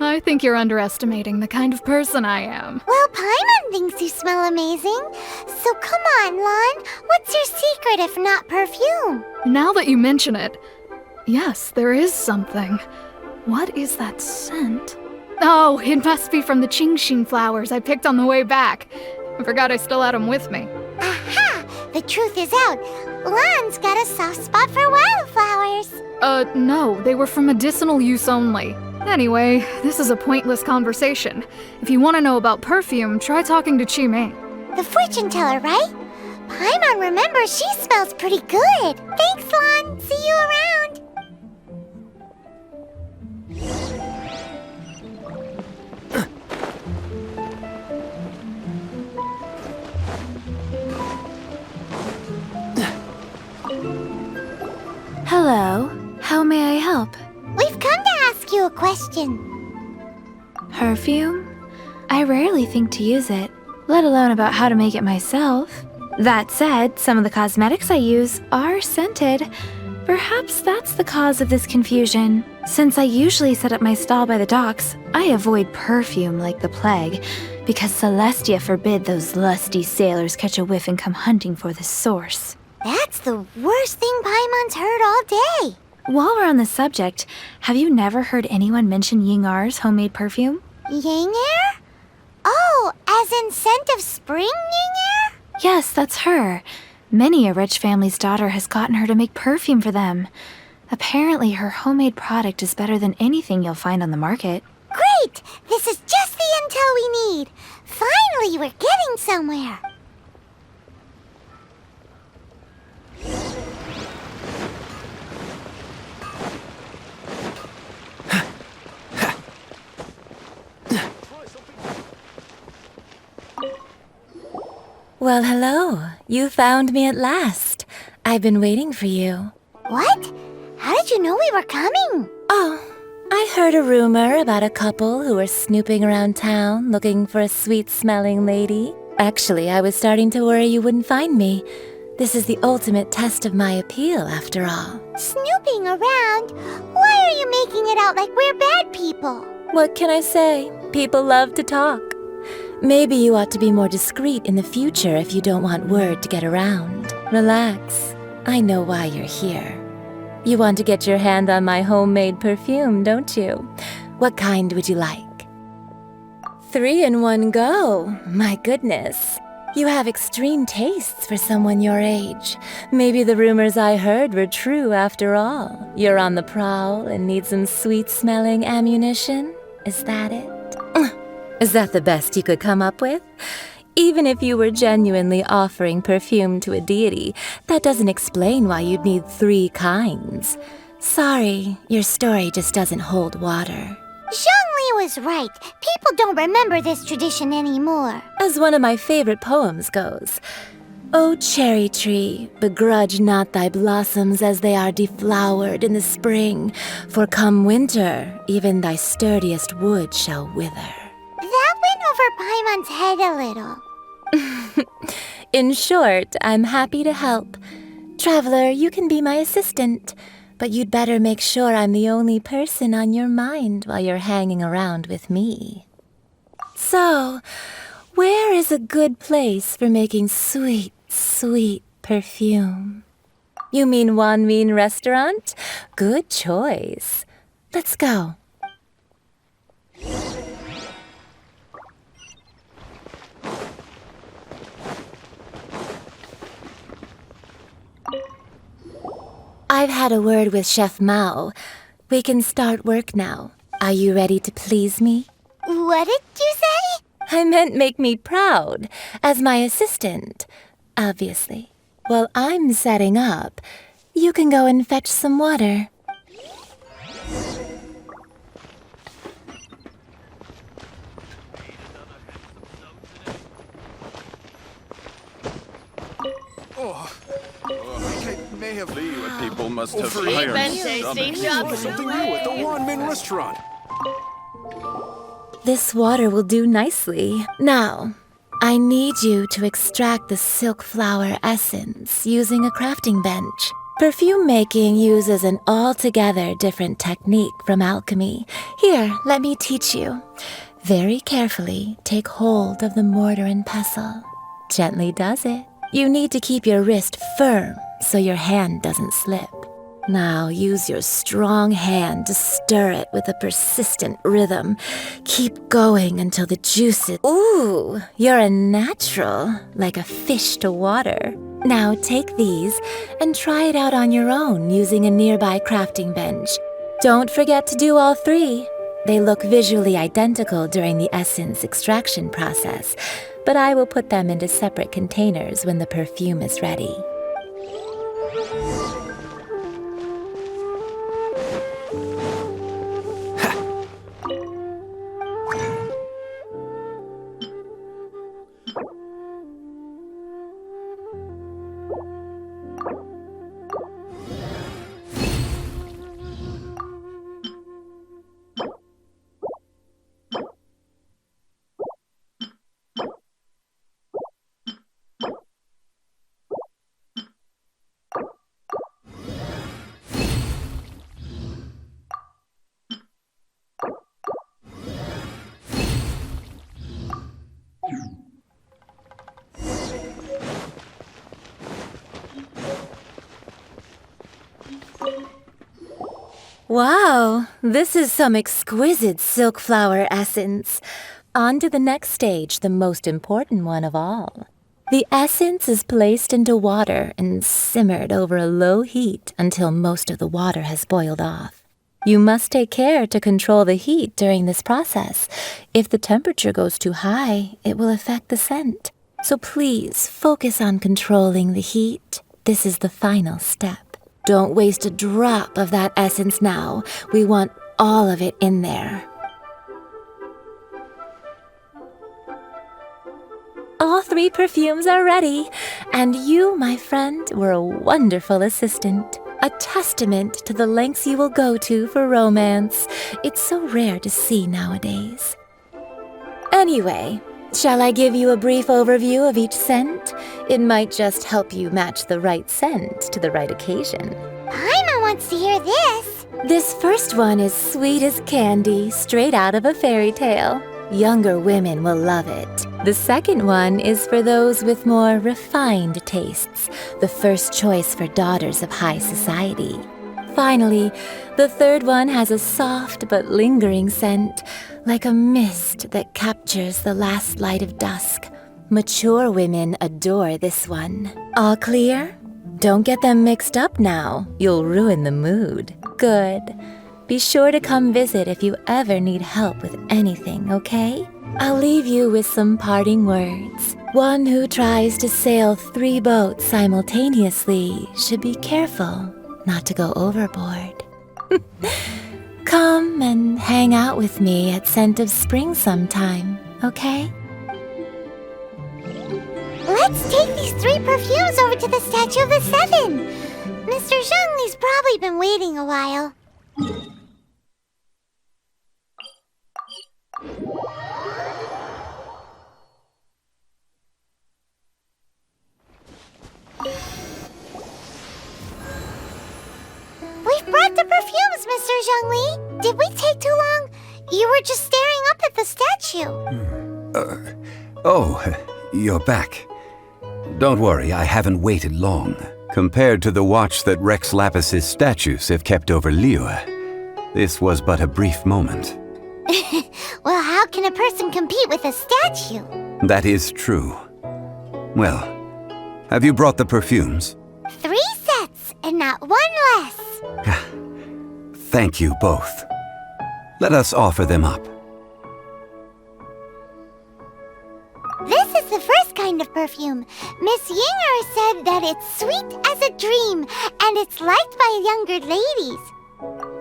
I think you're underestimating the kind of person I am. Well, Paimon thinks you smell amazing. So come on, Lon. What's your secret if not perfume? Now that you mention it, yes, there is something. What is that scent? Oh, it must be from the Genshin flowers I picked on the way back. I forgot I still had them with me. Aha! The truth is out. Lon's got a soft spot for wildflowers. No, they were for medicinal use only. Anyway, this is a pointless conversation. If you want to know about perfume, try talking to Chi-Ming. The fortune teller, right? Paimon remembers she smells pretty good. Thanks, Lon. See you around. Hello. How may I help? We've come to ask you a question. Perfume? I rarely think to use it, let alone about how to make it myself. That said, some of the cosmetics I use are scented. Perhaps that's the cause of this confusion. Since I usually set up my stall by the docks, I avoid perfume like the plague, because Celestia forbid those lusty sailors catch a whiff and come hunting for the source. That's the worst thing Paimon's heard all day. While we're on the subject, have you never heard anyone mention Ying-Ar's homemade perfume? Ying-Er? Oh, as in scent of spring, Ying-Er? Yes, that's her. Many a rich family's daughter has gotten her to make perfume for them. Apparently, her homemade product is better than anything you'll find on the market. Great! This is just the intel we need. Finally, we're getting somewhere. Well, hello. You found me at last. I've been waiting for you. What? How did you know we were coming? Oh, I heard a rumor about a couple who were snooping around town looking for a sweet-smelling lady. Actually, I was starting to worry you wouldn't find me. This is the ultimate test of my appeal, after all. Snooping around? Why are you making it out like we're bad people? What can I say? People love to talk. Maybe you ought to be more discreet in the future if you don't want word to get around. Relax. I know why you're here. You want to get your hand on my homemade perfume, don't you? What kind would you like? 3 in one go. My goodness. You have extreme tastes for someone your age. Maybe the rumors I heard were true after all. You're on the prowl and need some sweet-smelling ammunition? Is that it? Is that the best you could come up with? Even if you were genuinely offering perfume to a deity, that doesn't explain why you'd need 3 kinds. Sorry, your story just doesn't hold water. Zhongli was right. People don't remember this tradition anymore. As one of my favorite poems goes, O cherry tree, begrudge not thy blossoms as they are deflowered in the spring, for come winter, even thy sturdiest wood shall wither. That went over Paimon's head a little. In short, I'm happy to help. Traveler, you can be my assistant, but you'd better make sure I'm the only person on your mind while you're hanging around with me. So, where is a good place for making sweet, sweet perfume? You mean Wanmin Restaurant? Good choice. Let's go. I've had a word with Chef Mao. We can start work now. Are you ready to please me? What did you say? I meant make me proud, as my assistant, obviously. While I'm setting up, you can go and fetch some water. I may have the people must have We've iron been tasting stomachs. something new at the one-man restaurant. This water will do nicely. Now, I need you to extract the silk flower essence using a crafting bench. Perfume making uses an altogether different technique from alchemy. Here, let me teach you. Very carefully, take hold of the mortar and pestle. Gently does it. You need to keep your wrist firm so your hand doesn't slip. Now use your strong hand to stir it with a persistent rhythm. Keep going until the juices... Ooh, you're a natural, like a fish to water. Now take these and try it out on your own using a nearby crafting bench. Don't forget to do all three. They look visually identical during the essence extraction process, but I will put them into separate containers when the perfume is ready. Wow, this is some exquisite silk flower essence. On to the next stage, the most important one of all. The essence is placed into water and simmered over a low heat until most of the water has boiled off. You must take care to control the heat during this process. If the temperature goes too high, it will affect the scent. So please focus on controlling the heat. This is the final step. Don't waste a drop of that essence now. We want all of it in there. All three perfumes are ready, and you, my friend, were a wonderful assistant. A testament to the lengths you will go to for romance. It's so rare to see nowadays. Anyway, shall I give you a brief overview of each scent? It might just help you match the right scent to the right occasion. Paimon wants to hear this. This first one is sweet as candy, straight out of a fairy tale. Younger women will love it. The second one is for those with more refined tastes, the first choice for daughters of high society. Finally, the third one has a soft but lingering scent, like a mist that captures the last light of dusk. Mature women adore this one. All clear? Don't get them mixed up now. You'll ruin the mood. Good. Be sure to come visit if you ever need help with anything, okay? I'll leave you with some parting words. One who tries to sail 3 boats simultaneously should be careful not to go overboard. Come and hang out with me at Scent of Spring sometime, okay? Let's take these 3 perfumes over to the Statue of the Seven. Mr. Zhongli's probably been waiting a while. We've brought the perfumes, Mr. Zhongli. Did we take too long? You were just staring up at the statue. Oh, you're back. Don't worry, I haven't waited long. Compared to the watch that Rex Lapis's statues have kept over Liyue, this was but a brief moment. Well, how can a person compete with a statue? That is true. Well, have you brought the perfumes? 3 sets, and not 1 less. Thank you both. Let us offer them up. This is the first kind of perfume. Miss Yinger said that it's sweet as a dream, and it's liked by younger ladies.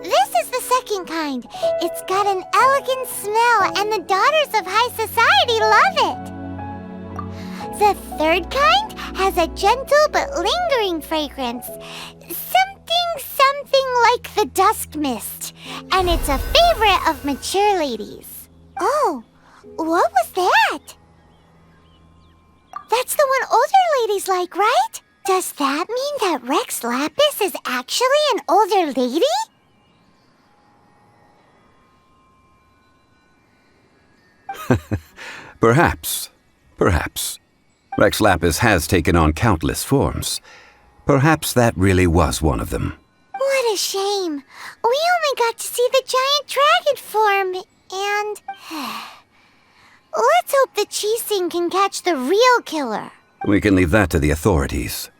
This is the second kind. It's got an elegant smell, and the daughters of high society love it. The third kind has a gentle but lingering fragrance. Something like the dusk mist. And it's a favorite of mature ladies. Oh, what was that? That's the one older ladies like, right? Does that mean that Rex Lapis is actually an older lady? Perhaps. Rex Lapis has taken on countless forms. Perhaps that really was one of them. What a shame. We only got to see the giant dragon form, and... Let's hope that Chi-Sing can catch the real killer. We can leave that to the authorities.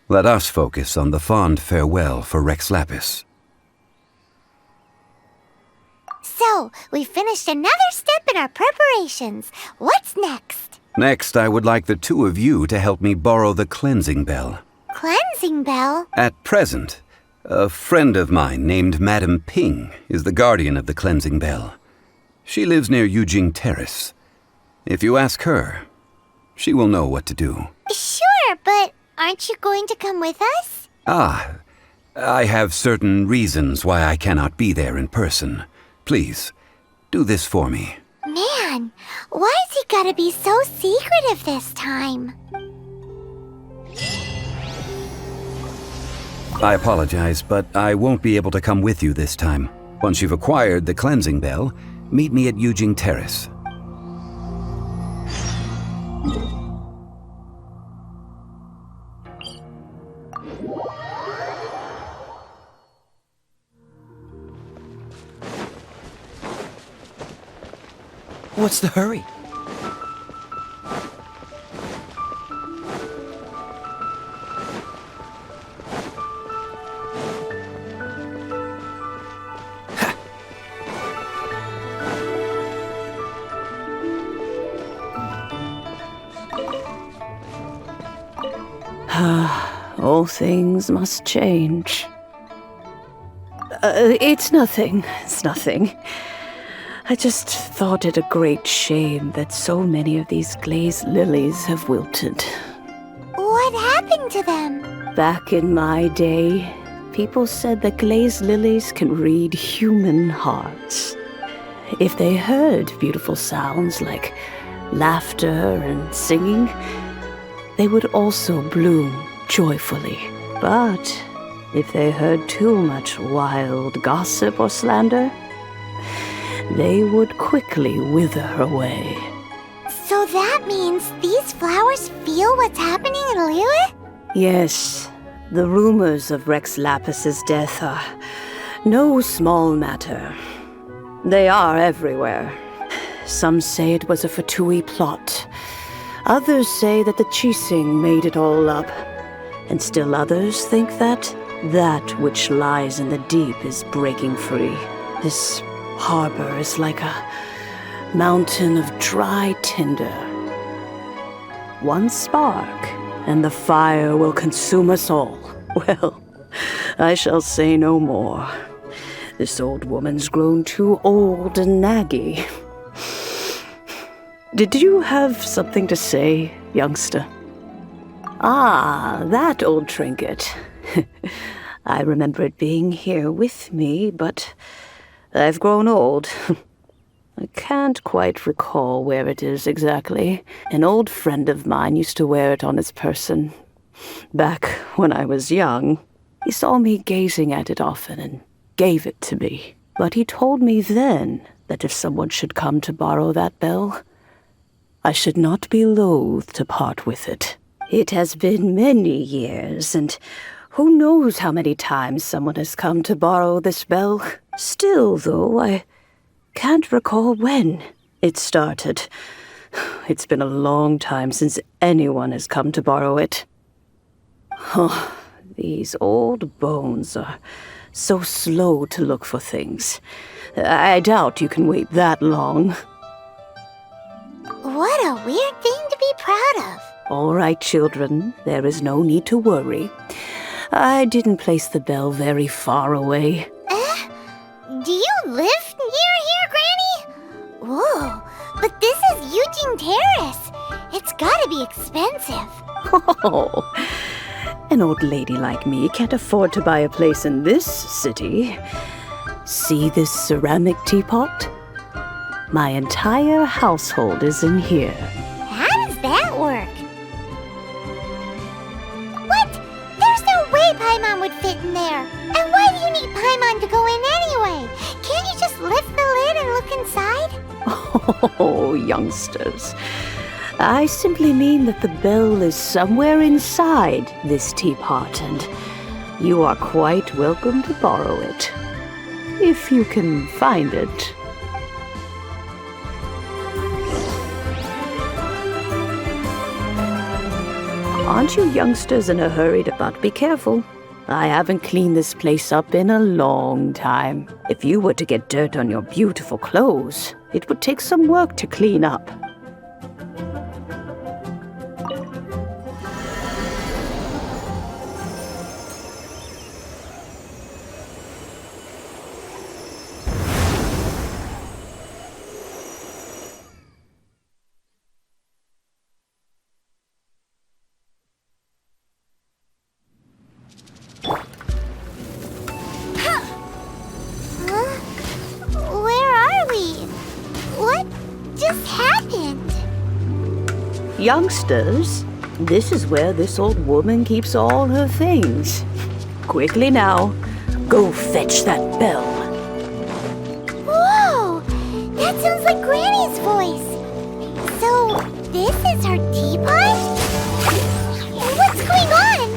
Let us focus on the fond farewell for Rex Lapis. So, we finished another step in our preparations. What's next? Next, I would like the two of you to help me borrow the cleansing bell. Cleansing bell? At present, a friend of mine named Madame Ping is the guardian of the cleansing bell. She lives near Yujing Terrace. If you ask her, she will know what to do. Sure, but aren't you going to come with us? I have certain reasons why I cannot be there in person. Please, do this for me. Man, why's he gotta be so secretive this time? I apologize, but I won't be able to come with you this time. Once you've acquired the cleansing bell, meet me at Yujing Terrace. What's the hurry? All things must change. It's nothing. I just thought it a great shame that so many of these glazed lilies have wilted. What happened to them? Back in my day, people said that glazed lilies can read human hearts. If they heard beautiful sounds like laughter and singing, they would also bloom joyfully. But if they heard too much wild gossip or slander, they would quickly wither away. So that means these flowers feel what's happening in Liyue? Yes, the rumors of Rex Lapis's death are no small matter. They are everywhere. Some say it was a Fatui plot. Others say that the Chi-Sing made it all up. And still others think that which lies in the deep is breaking free. This harbor is like a mountain of dry tinder. One spark, and the fire will consume us all. Well, I shall say no more. This old woman's grown too old and naggy. Did you have something to say, youngster? Ah, that old trinket. I remember it being here with me, but I've grown old. I can't quite recall where it is exactly. An old friend of mine used to wear it on his person. Back when I was young, he saw me gazing at it often and gave it to me. But he told me then that if someone should come to borrow that bell, I should not be loath to part with it. It has been many years, and who knows how many times someone has come to borrow this bell. Still, though, I can't recall when it started. It's been a long time since anyone has come to borrow it. Oh, these old bones are so slow to look for things. I doubt you can wait that long. What a weird thing to be proud of. All right, children, there is no need to worry. I didn't place the bell very far away. Do you live near here, Granny? Whoa, but this is Yujing Terrace. It's gotta be expensive. Oh, an old lady like me can't afford to buy a place in this city. See this ceramic teapot? My entire household is in here. How does that work? What? There's no way Paimon would fit in there. And why do you need Paimon to go in anyway? Can't you just lift the lid and look inside? Oh, youngsters. I simply mean that the bell is somewhere inside this teapot, and you are quite welcome to borrow it. If you can find it. Aren't you youngsters in a hurry to but be careful? I haven't cleaned this place up in a long time. If you were to get dirt on your beautiful clothes, it would take some work to clean up. Youngsters, this is where this old woman keeps all her things. Quickly now, go fetch that bell. Whoa! That sounds like Granny's voice. So, this is her teapot? What's going on?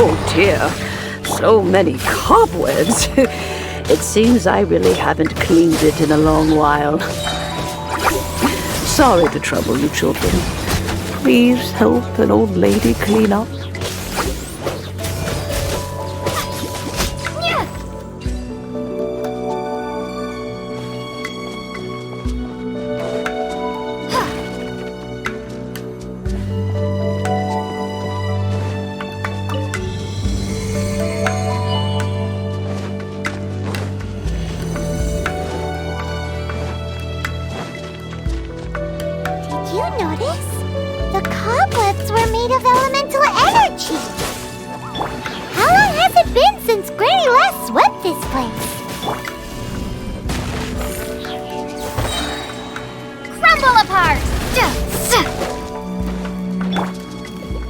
Oh dear, so many cobwebs. It seems I really haven't cleaned it in a long while. Sorry to trouble you, children. Please help an old lady clean up.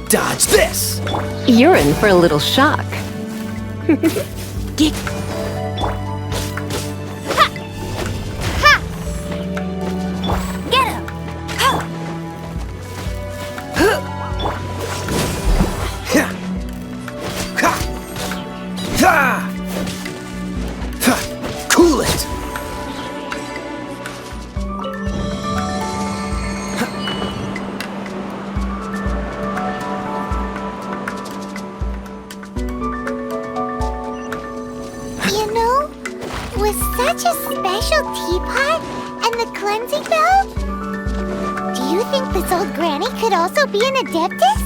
Dodge this! You're in for a little shock. Get... Ha! Ha! Get him! Ha! Cool it! Such a special teapot and the cleansing bell? Do you think this old granny could also be an adeptus?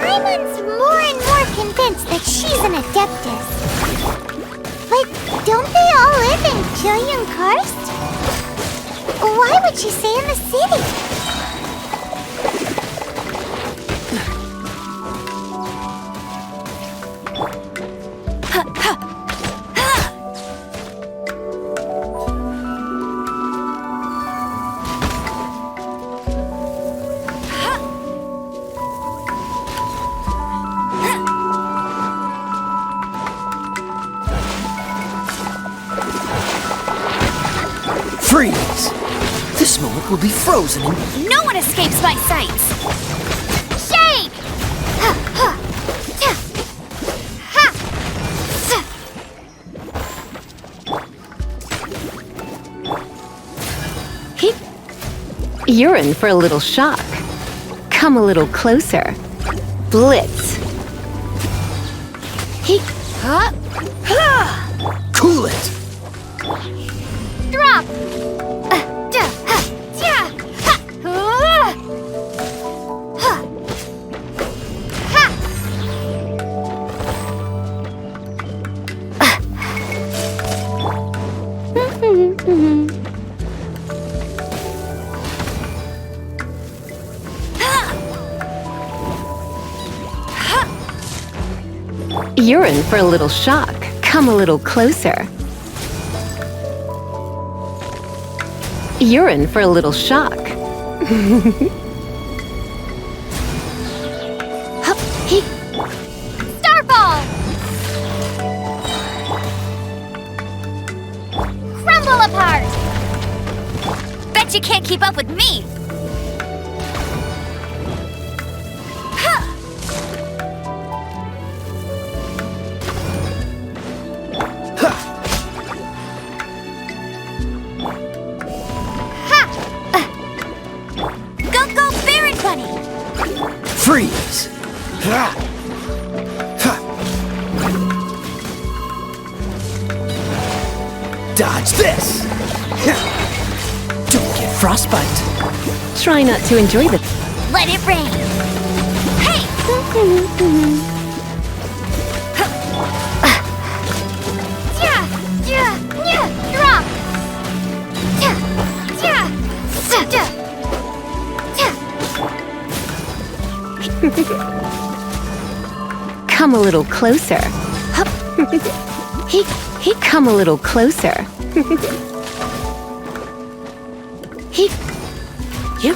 Paimon's more and more convinced that she's an adeptus. But don't they all live in Julian Karst? Why would she stay in the city? Freeze! This moment will be frozen in... No one escapes my sights! Shake! You're in for a little shock. Come a little closer. Blitz. Cool it! Drop! You're in for a little shock. Come a little closer. You're in for a little shock. Starball! Crumble apart! Bet you can't keep up with me! Freeze! Dodge this! Don't get frostbite! Try not to enjoy the... Let it rain! Hey! Drop! Come a little closer. He come a little closer. You.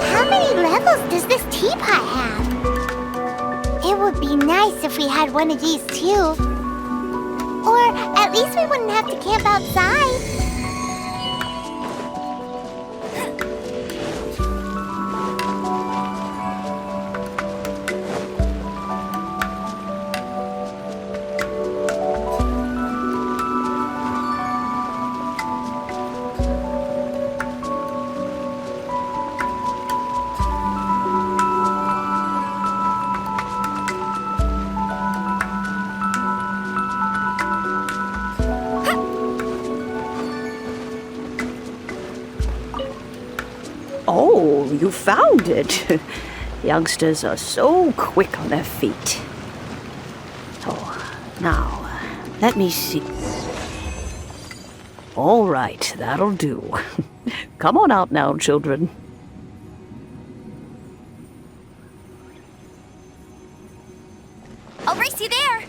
How many levels does this teapot have? It would be nice if we had one of these too. Or at least we wouldn't have to camp outside. Oh, you found it. Youngsters are so quick on their feet. Oh, now, let me see. All right, that'll do. Come on out now, children. I'll race you there.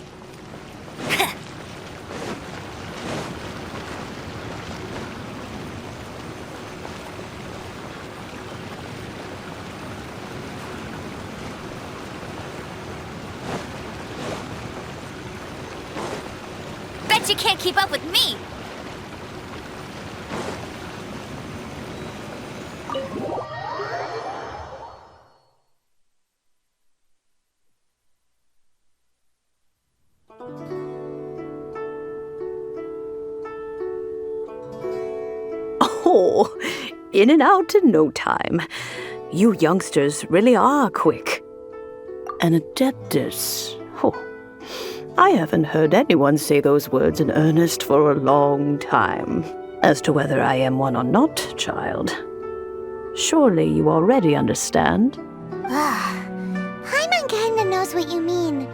Bet you can't keep up with me. Oh, in and out in no time. You youngsters really are quick. An adeptus. Oh, I haven't heard anyone say those words in earnest for a long time. As to whether I am one or not, child, surely you already understand. Paimon kinda knows what you mean,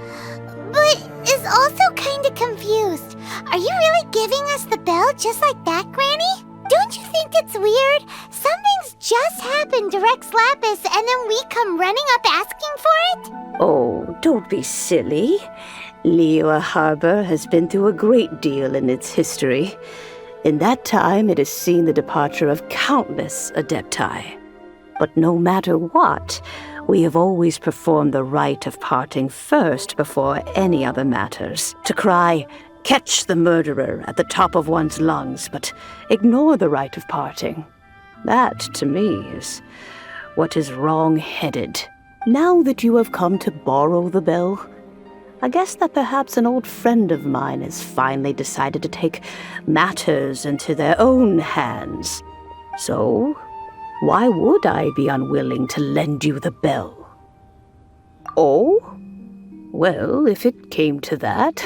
but is also kinda confused. Are you really giving us the bell just like that, Granny? Don't you think it's weird? Something's just happened to Rex Lapis and then we come running up asking for it? Oh, don't be silly. Liyue Harbor has been through a great deal in its history. In that time, it has seen the departure of countless adepti. But no matter what, we have always performed the rite of parting first before any other matters. To cry, "Catch the murderer," at the top of one's lungs, but ignore the rite of parting. That, to me, is what is wrong-headed. Now that you have come to borrow the bell, I guess that perhaps an old friend of mine has finally decided to take matters into their own hands. So, why would I be unwilling to lend you the bell? Oh? Well, if it came to that,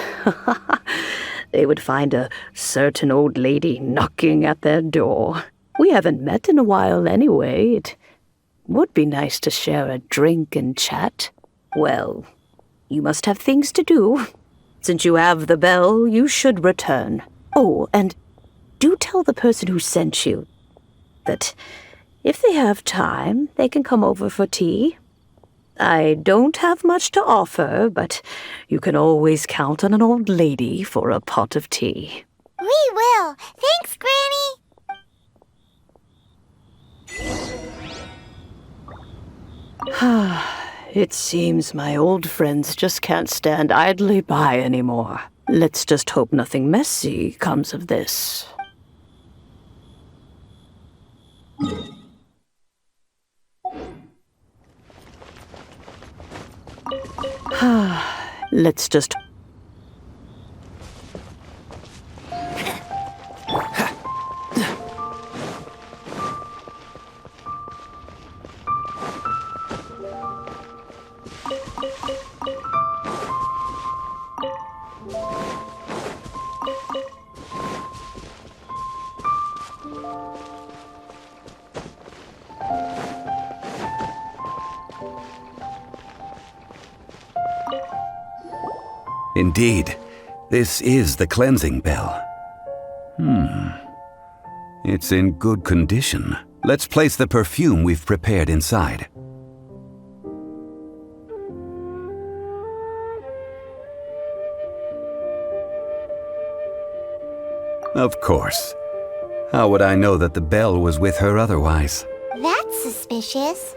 they would find a certain old lady knocking at their door. We haven't met in a while anyway. It would be nice to share a drink and chat. Well, you must have things to do. Since you have the bell, you should return. Oh, and do tell the person who sent you that if they have time, they can come over for tea. I don't have much to offer, but you can always count on an old lady for a pot of tea. We will. Thanks, Granny. It seems my old friends just can't stand idly by anymore. Let's just hope nothing messy comes of this. Let's just... Indeed, this is the cleansing bell. It's in good condition. Let's place the perfume we've prepared inside. Of course. How would I know that the bell was with her otherwise? That's suspicious.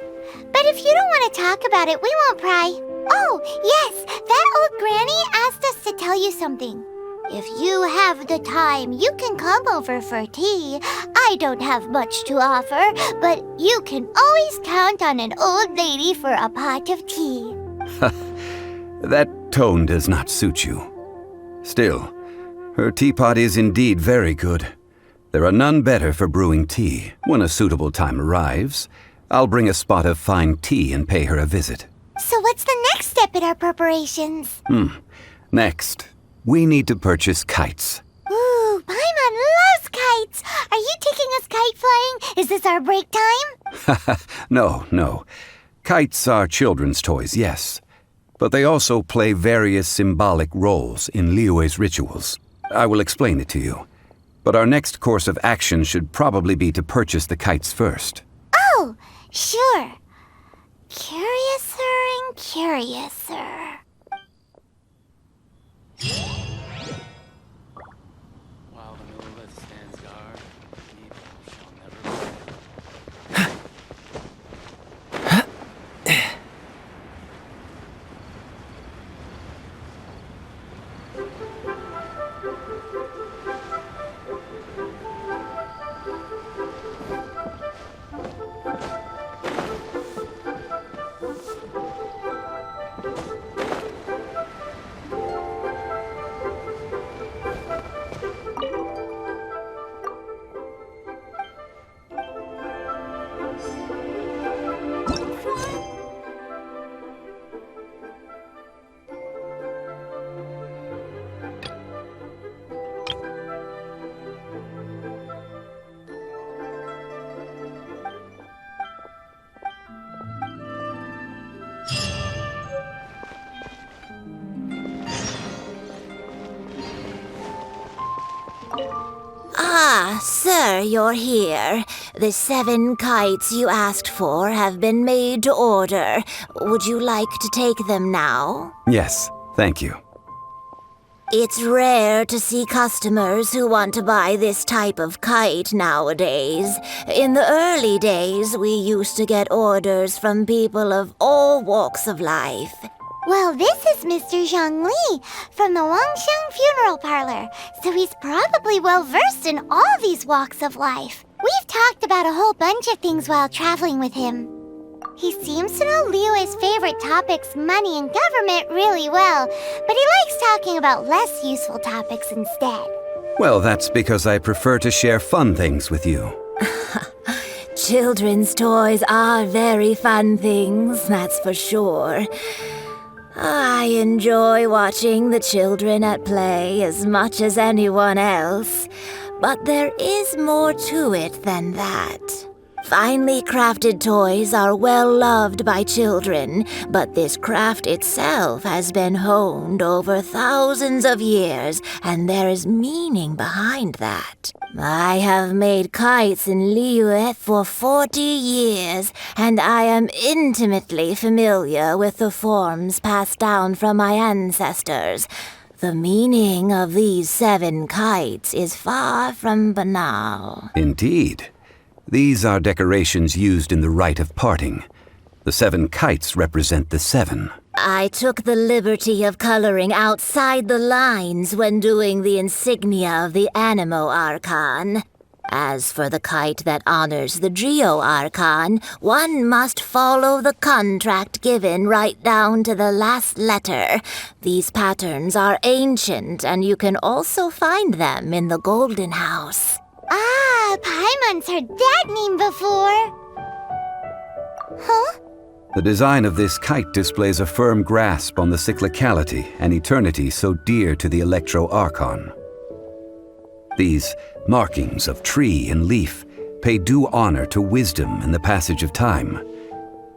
But if you don't want to talk about it, we won't pry. Oh, yes, that old granny asked us to tell you something. If you have the time, you can come over for tea. I don't have much to offer, but you can always count on an old lady for a pot of tea. That tone does not suit you. Still, her teapot is indeed very good. There are none better for brewing tea. When a suitable time arrives, I'll bring a spot of fine tea and pay her a visit. So what's the next step in our preparations? Next, we need to purchase kites. Ooh, Paimon loves kites! Are you taking us kite flying? Is this our break time? No. Kites are children's toys, yes. But they also play various symbolic roles in Liyue's rituals. I will explain it to you. But our next course of action should probably be to purchase the kites first. Oh, sure. Curiouser and curiouser. While the Millelith stands guard, evil shall never prevail. Ah, sir, you're here. The 7 kites you asked for have been made to order. Would you like to take them now? Yes, thank you. It's rare to see customers who want to buy this type of kite nowadays. In the early days, we used to get orders from people of all walks of life. Well, this is Mr. Zhongli from the Wangsheng Funeral Parlor, so he's probably well-versed in all these walks of life. We've talked about a whole bunch of things while traveling with him. He seems to know Liyue's favorite topics, money and government, really well, but he likes talking about less useful topics instead. Well, that's because I prefer to share fun things with you. Children's toys are very fun things, that's for sure. I enjoy watching the children at play as much as anyone else, but there is more to it than that. Finely crafted toys are well loved by children, but this craft itself has been honed over thousands of years, and there is meaning behind that. I have made kites in Liyue for 40 years, and I am intimately familiar with the forms passed down from my ancestors. The meaning of these 7 kites is far from banal. Indeed. These are decorations used in the rite of parting. The 7 kites represent the 7. I took the liberty of coloring outside the lines when doing the insignia of the Animo Archon. As for the kite that honors the Geo Archon, one must follow the contract given right down to the last letter. These patterns are ancient, and you can also find them in the Golden House. Ah, Paimon's heard that name before. Huh? The design of this kite displays a firm grasp on the cyclicality and eternity so dear to the Electro Archon. These markings of tree and leaf pay due honor to wisdom and the passage of time.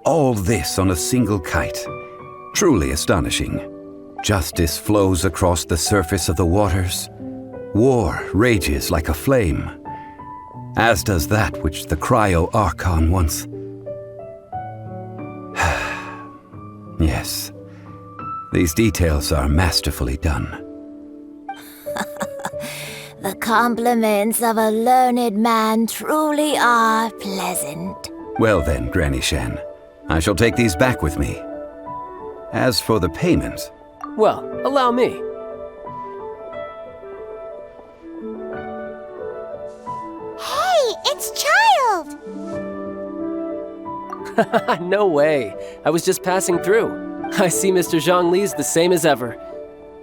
All this on a single kite. Truly astonishing. Justice flows across the surface of the waters. War rages like a flame, as does that which the Cryo Archon once... Yes, these details are masterfully done. The compliments of a learned man truly are pleasant. Well then, Granny Shan, I shall take these back with me. As for the payment... Well, allow me. Hey, it's Child! No way. I was just passing through. I see Mr. Zhongli's the same as ever.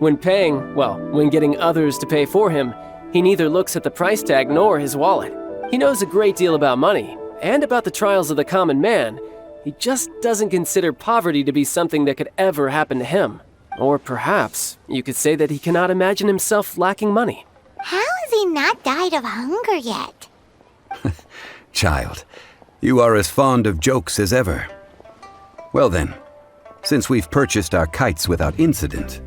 When paying, well, when getting others to pay for him, he neither looks at the price tag nor his wallet. He knows a great deal about money, and about the trials of the common man. He just doesn't consider poverty to be something that could ever happen to him. Or perhaps you could say that he cannot imagine himself lacking money. How has he not died of hunger yet? Child, you are as fond of jokes as ever. Well then, since we've purchased our kites without incident,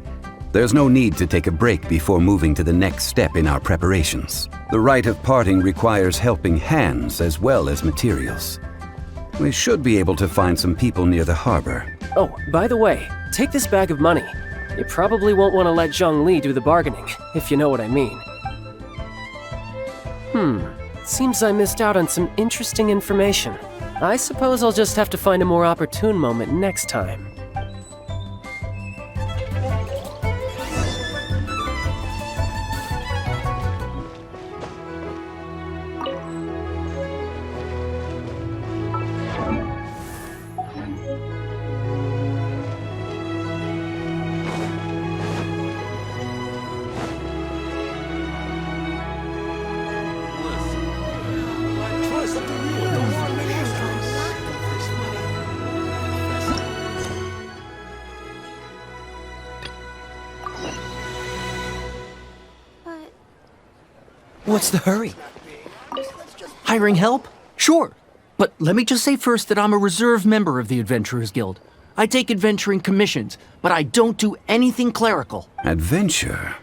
there's no need to take a break before moving to the next step in our preparations. The rite of parting requires helping hands as well as materials. We should be able to find some people near the harbor. Oh, by the way, take this bag of money. You probably won't want to let Zhongli do the bargaining, if you know what I mean. Seems I missed out on some interesting information. I suppose I'll just have to find a more opportune moment next time. What's the hurry? Hiring help? Sure. But let me just say first that I'm a reserve member of the Adventurers Guild. I take adventuring commissions, but I don't do anything clerical. Adventure?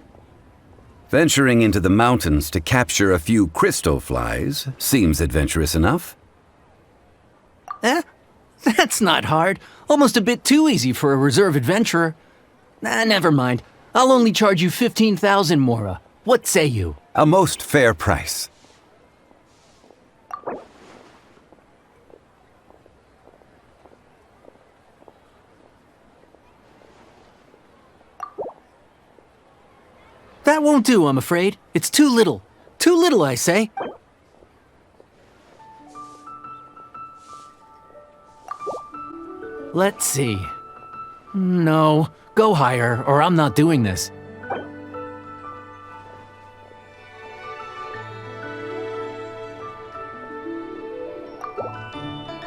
Venturing into the mountains to capture a few crystal flies seems adventurous enough. That's not hard. Almost a bit too easy for a reserve adventurer. Never mind. I'll only charge you 15,000 Mora. What say you? A most fair price. That won't do, I'm afraid. It's too little. Too little, I say. Let's see. No, go higher, or I'm not doing this.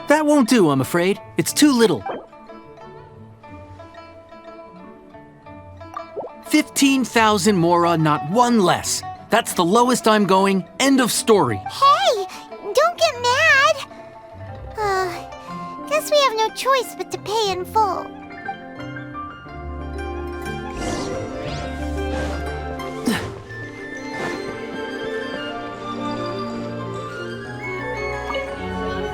That won't do, I'm afraid. It's too little. 15,000 Mora, not one less. That's the lowest I'm going. End of story. Hey, don't get mad. no choice but to pay in full.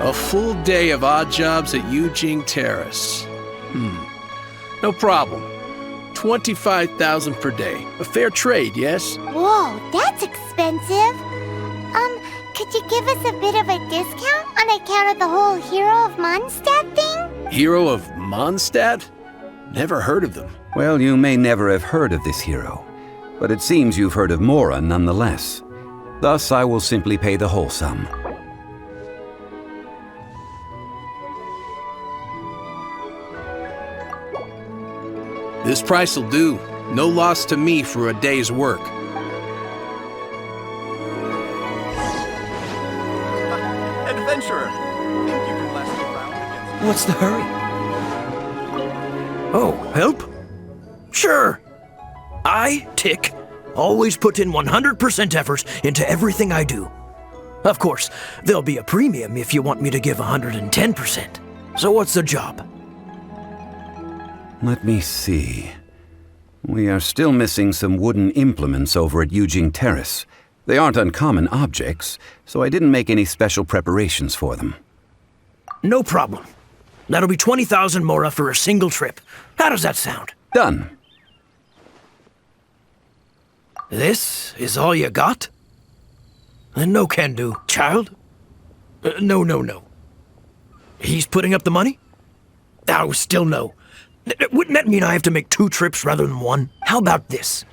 A full day of odd jobs at Eugene Terrace. No problem. 25,000 per day. A fair trade, yes? Whoa, that's expensive. Could you give us a bit of a discount on account of the whole Hero of Mondstadt thing? Hero of Mondstadt? Never heard of them. Well, you may never have heard of this hero, but it seems you've heard of Mora nonetheless. Thus, I will simply pay the whole sum. This price will do. No loss to me for a day's work. Adventurer, think you can last around against... What's the hurry? Oh, help? Sure. I, Tick, always put in 100% effort into everything I do. Of course, there'll be a premium if you want me to give 110%. So what's the job? Let me see. We are still missing some wooden implements over at Eugene Terrace. They aren't uncommon objects, so I didn't make any special preparations for them. No problem. That'll be 20,000 Mora for a single trip. How does that sound? Done. This is all you got? Then no can do, child. No. He's putting up the money? Oh, still no. Wouldn't that mean I have to make 2 trips rather than 1? How about this?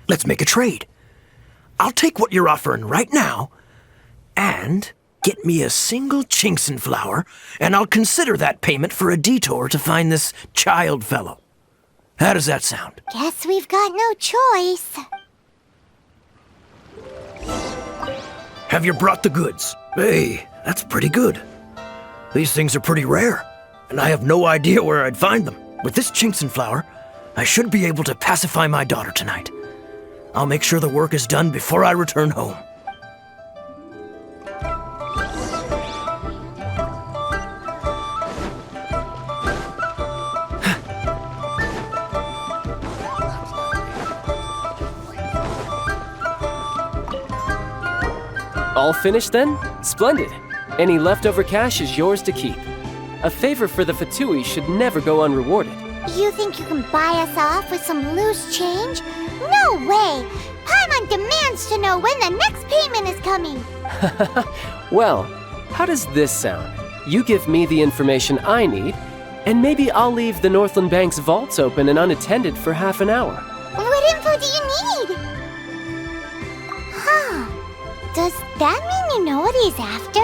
Let's make a trade. I'll take what you're offering right now, and get me a single Chinxin flower, and I'll consider that payment for a detour to find this child fellow. How does that sound? Guess we've got no choice. Have you brought the goods? Hey, that's pretty good. These things are pretty rare, and I have no idea where I'd find them. With this Chinxin flower, I should be able to pacify my daughter tonight. I'll make sure the work is done before I return home. All finished then? Splendid. Any leftover cash is yours to keep. A favor for the Fatui should never go unrewarded. You think you can buy us off with some loose change? No way! Paimon demands to know when the next payment is coming! Well, how does this sound? You give me the information I need, and maybe I'll leave the Northland Bank's vaults open and unattended for half an hour. What info do you need? Huh. Does that mean you know what he's after?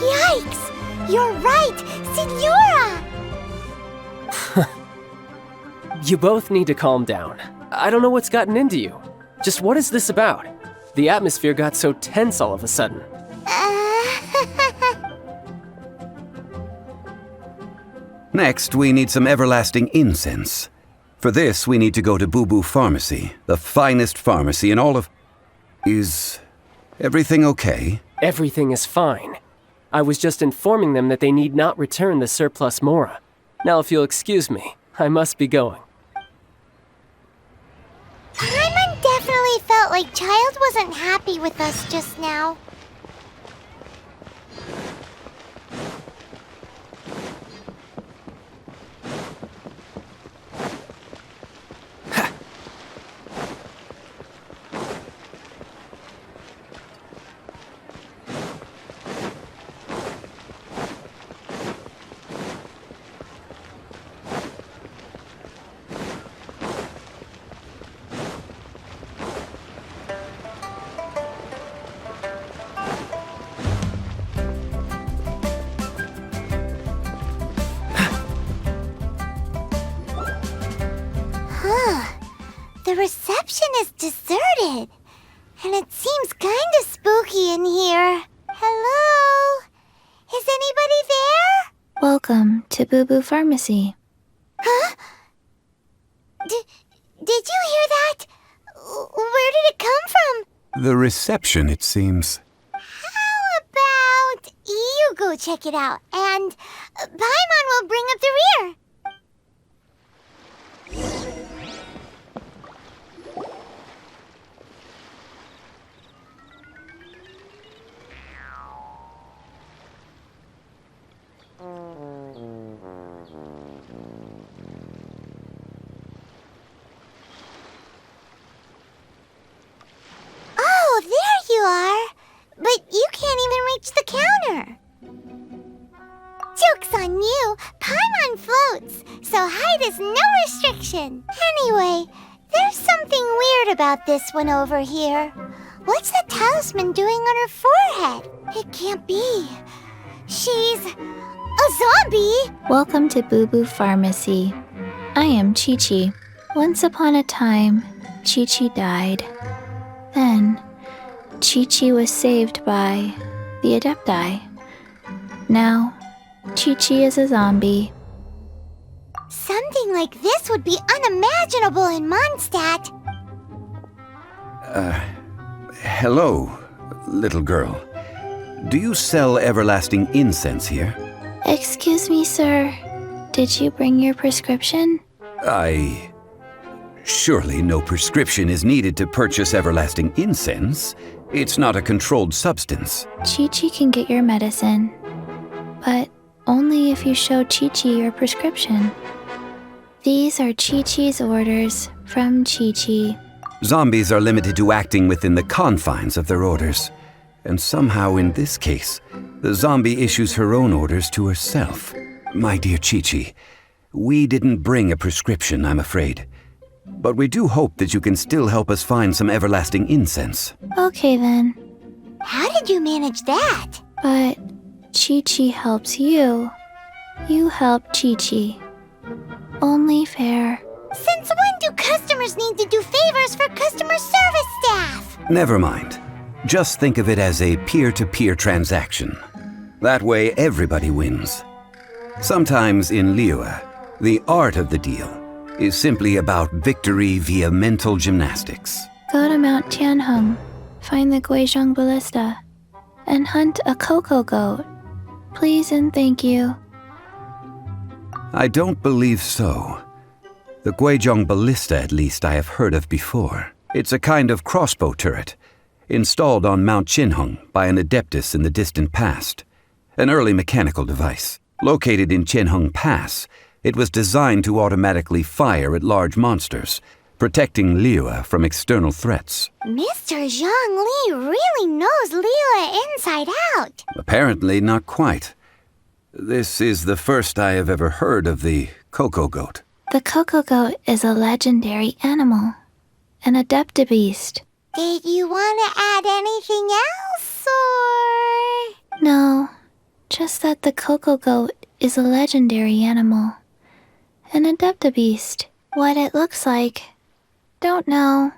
Yikes! You're right! Signora! You both need to calm down. I don't know what's gotten into you. Just what is this about? The atmosphere got so tense all of a sudden. Next, we need some everlasting incense. For this, we need to go to Boo Boo Pharmacy, the finest pharmacy in all of... Is everything okay? Everything is fine. I was just informing them that they need not return the surplus Mora. Now, if you'll excuse me, I must be going. Paimon definitely felt like Child wasn't happy with us just now. The reception is deserted, and it seems kinda spooky in here. Hello? Is anybody there? Welcome to Boo Boo Pharmacy. Huh? Did you hear that? Where did it come from? The reception, it seems. How about you go check it out, and Paimon will bring up the rear. Oh, there you are. But you can't even reach the counter. Joke's on you. Paimon floats, so height is no restriction. Anyway, there's something weird about this one over here. What's the talisman doing on her forehead? It can't be. She's a zombie. Welcome to Boo Boo Pharmacy. I am Chi-Chi. Once upon a time, Chi-Chi died. Then, Chi-Chi was saved by the Adepti. Now, Chi-Chi is a zombie. Something like this would be unimaginable in Mondstadt. Hello, little girl. Do you sell everlasting incense here? Excuse me, sir. Did you bring your prescription? Surely no prescription is needed to purchase everlasting incense. It's not a controlled substance. Chi-Chi can get your medicine, but only if you show Chi-Chi your prescription. These are Chi-Chi's orders from Chi-Chi. Zombies are limited to acting within the confines of their orders. And somehow in this case, the zombie issues her own orders to herself. My dear Chi-Chi, we didn't bring a prescription, I'm afraid. But we do hope that you can still help us find some everlasting incense. Okay then. How did you manage that? But Chi-Chi helps you. You help Chi-Chi. Only fair. Since when do customers need to do favors for customer service staff? Never mind. Just think of it as a peer-to-peer transaction. That way everybody wins. Sometimes in Liyue, the art of the deal is simply about victory via mental gymnastics. Go to Mount Tianheng, find the Guizhong Ballista, and hunt a cocoa goat. Please and thank you. I don't believe so. The Guizhong Ballista, at least, I have heard of before. It's a kind of crossbow turret, installed on Mount Qinheng by an adeptus in the distant past. An early mechanical device. Located in Qinheng Pass, it was designed to automatically fire at large monsters, protecting Liyue from external threats. Mr. Zhongli really knows Liyue inside out. Apparently not quite. This is the first I have ever heard of the cocoa goat. The cocoa goat is a legendary animal, an adeptabeast. Did you want to add anything else, or...? No, just that the cocoa goat is a legendary animal. An adeptabeast. What it looks like, don't know.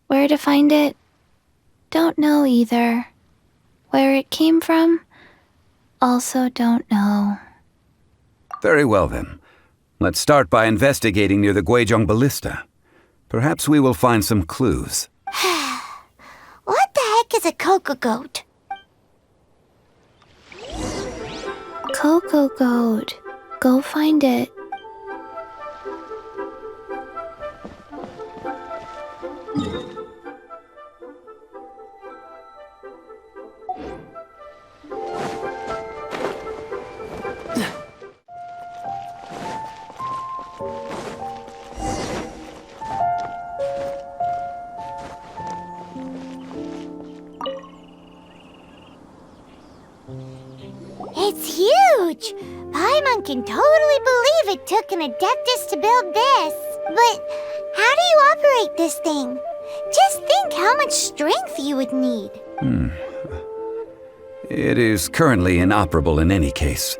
Where to find it, don't know either. Where it came from, also don't know. Very well then. Let's start by investigating near the Guizhong Ballista. Perhaps we will find some clues. What the heck is a cocoa goat? Cocoa goat. Go find it. It's huge! Paimon can totally believe it took an adeptus to build this. But how do you operate this thing? Just think how much strength you would need. It is currently inoperable in any case.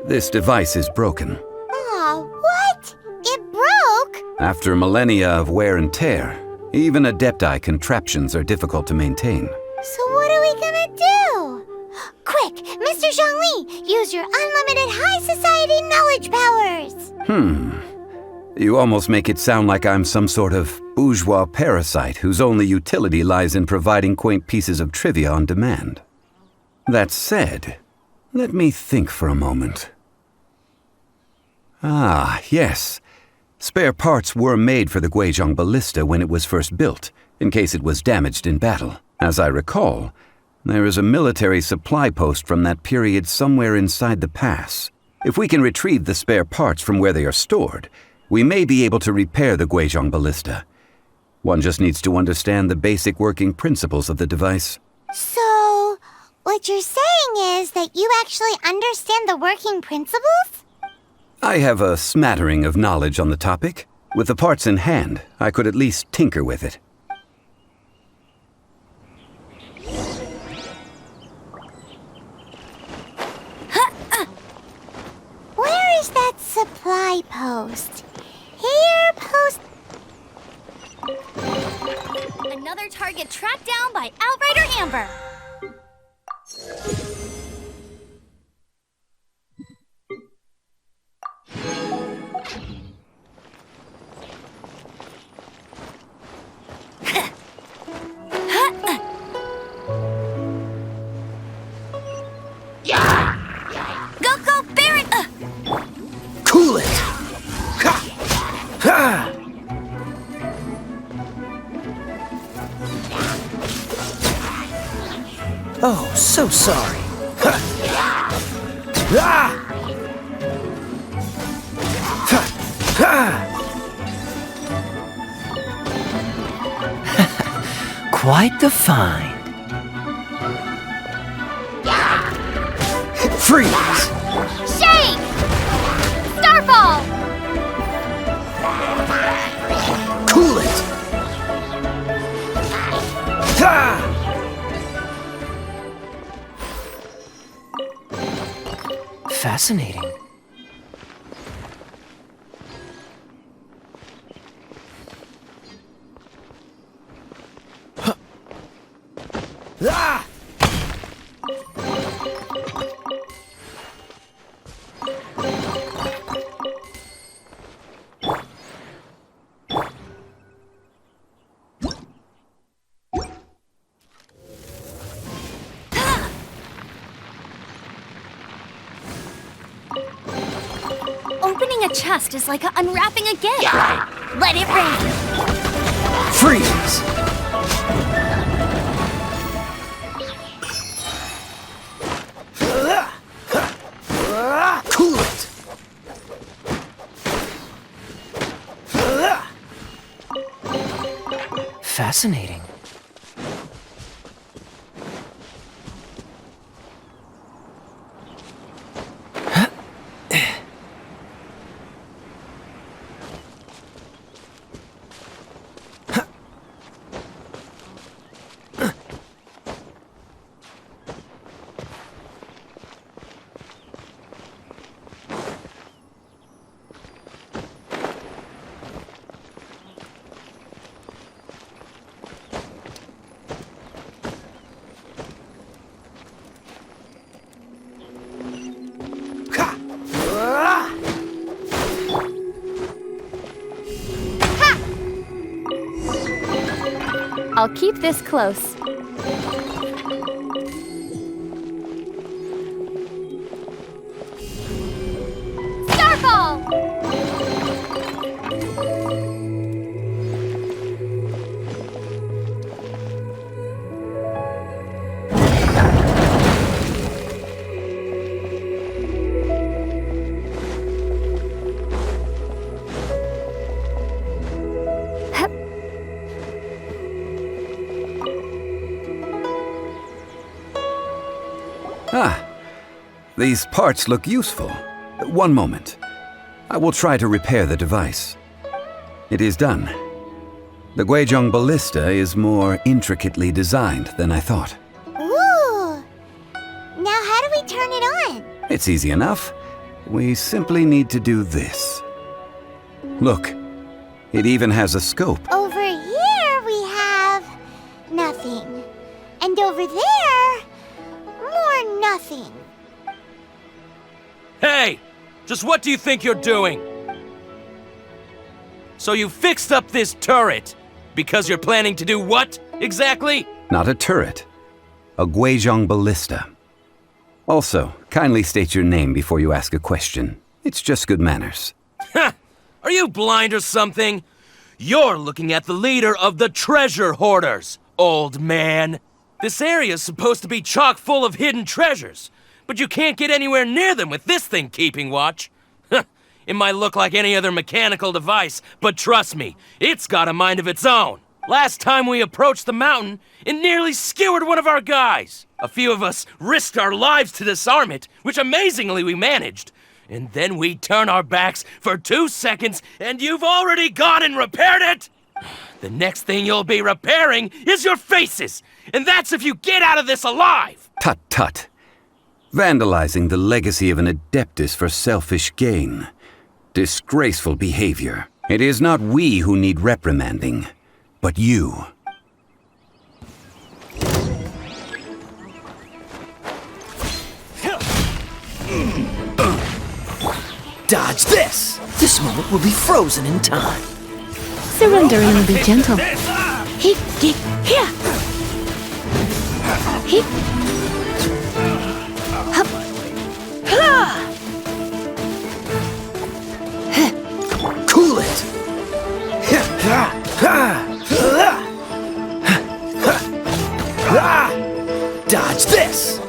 This device is broken. Aw, what? It broke? After millennia of wear and tear, even adepti contraptions are difficult to maintain. So what are we gonna do? Quick, Mr. Zhongli, use your unlimited high society knowledge powers! You almost make it sound like I'm some sort of bourgeois parasite whose only utility lies in providing quaint pieces of trivia on demand. That said, Let me think for a moment. Ah, yes. Spare parts were made for the Guizhong Ballista when it was first built, in case it was damaged in battle. As I recall, there is a military supply post from that period somewhere inside the pass. If we can retrieve the spare parts from where they are stored, we may be able to repair the Guizhong Ballista. One just needs to understand the basic working principles of the device. So, what you're saying is that you actually understand the working principles? I have a smattering of knowledge on the topic. With the parts in hand, I could at least tinker with it. Where is that supply post? Here, post... Another target tracked down by Outrider Amber. Go, go, Barret! Cool it! Ha! Ha! Oh, so sorry. Ha! Ah! Ha! Ha! Quite the find. Freeze! Shake! Starfall! Cool it! Ha! Fascinating. Ah! Opening a chest is like unwrapping a gift. Let it rain. Freeze! Cool it! Fascinating. I'll keep this close. Starfall! Ah, these parts look useful. One moment. I will try to repair the device. It is done. The Guizhong Ballista is more intricately designed than I thought. Ooh! Now how do we turn it on? It's easy enough. We simply need to do this. Look, it even has a scope. Over here we have... nothing. And over there... more nothing. Hey! Just what do you think you're doing? So you fixed up this turret because you're planning to do what, exactly? Not a turret. A Guizhong Ballista. Also, Kindly state your name before you ask a question. It's just good manners. Ha! Are you blind or something? You're looking at the leader of the treasure hoarders, old man. This area's supposed to be chock full of hidden treasures, but you can't get anywhere near them with this thing keeping watch. It might look like any other mechanical device, but trust me, it's got a mind of its own. Last time we approached the mountain, it nearly skewered one of our guys. A few of us risked our lives to disarm it, which amazingly we managed. And then we turn our backs for 2 seconds, and you've already gone and repaired it! The next thing you'll be repairing is your faces, and that's if you get out of this alive! Tut tut. Vandalizing the legacy of an Adeptus for selfish gain. Disgraceful behavior. It is not we who need reprimanding, but you. Dodge this! This moment will be frozen in time. Surrendering will be gentle. Here. Hup. Ha! Cool it! Dodge this!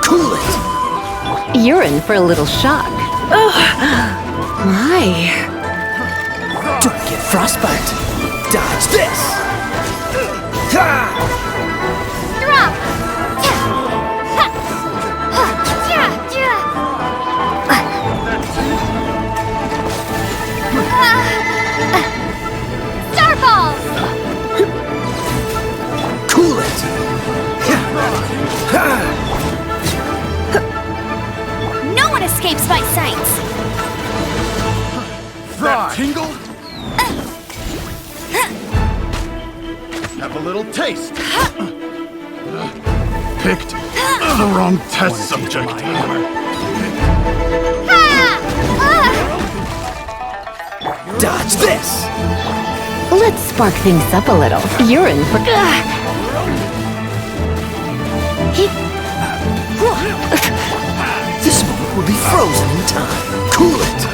Cool it! You're in for a little shock. My. Don't get frostbite. Dodge this! Starfall! Cool it! No one escapes my sights! That tingle? Have a little taste. Picked the wrong test subject. Dodge this! Let's spark things up a little. You're in for. This moment will be frozen in time. Cool it!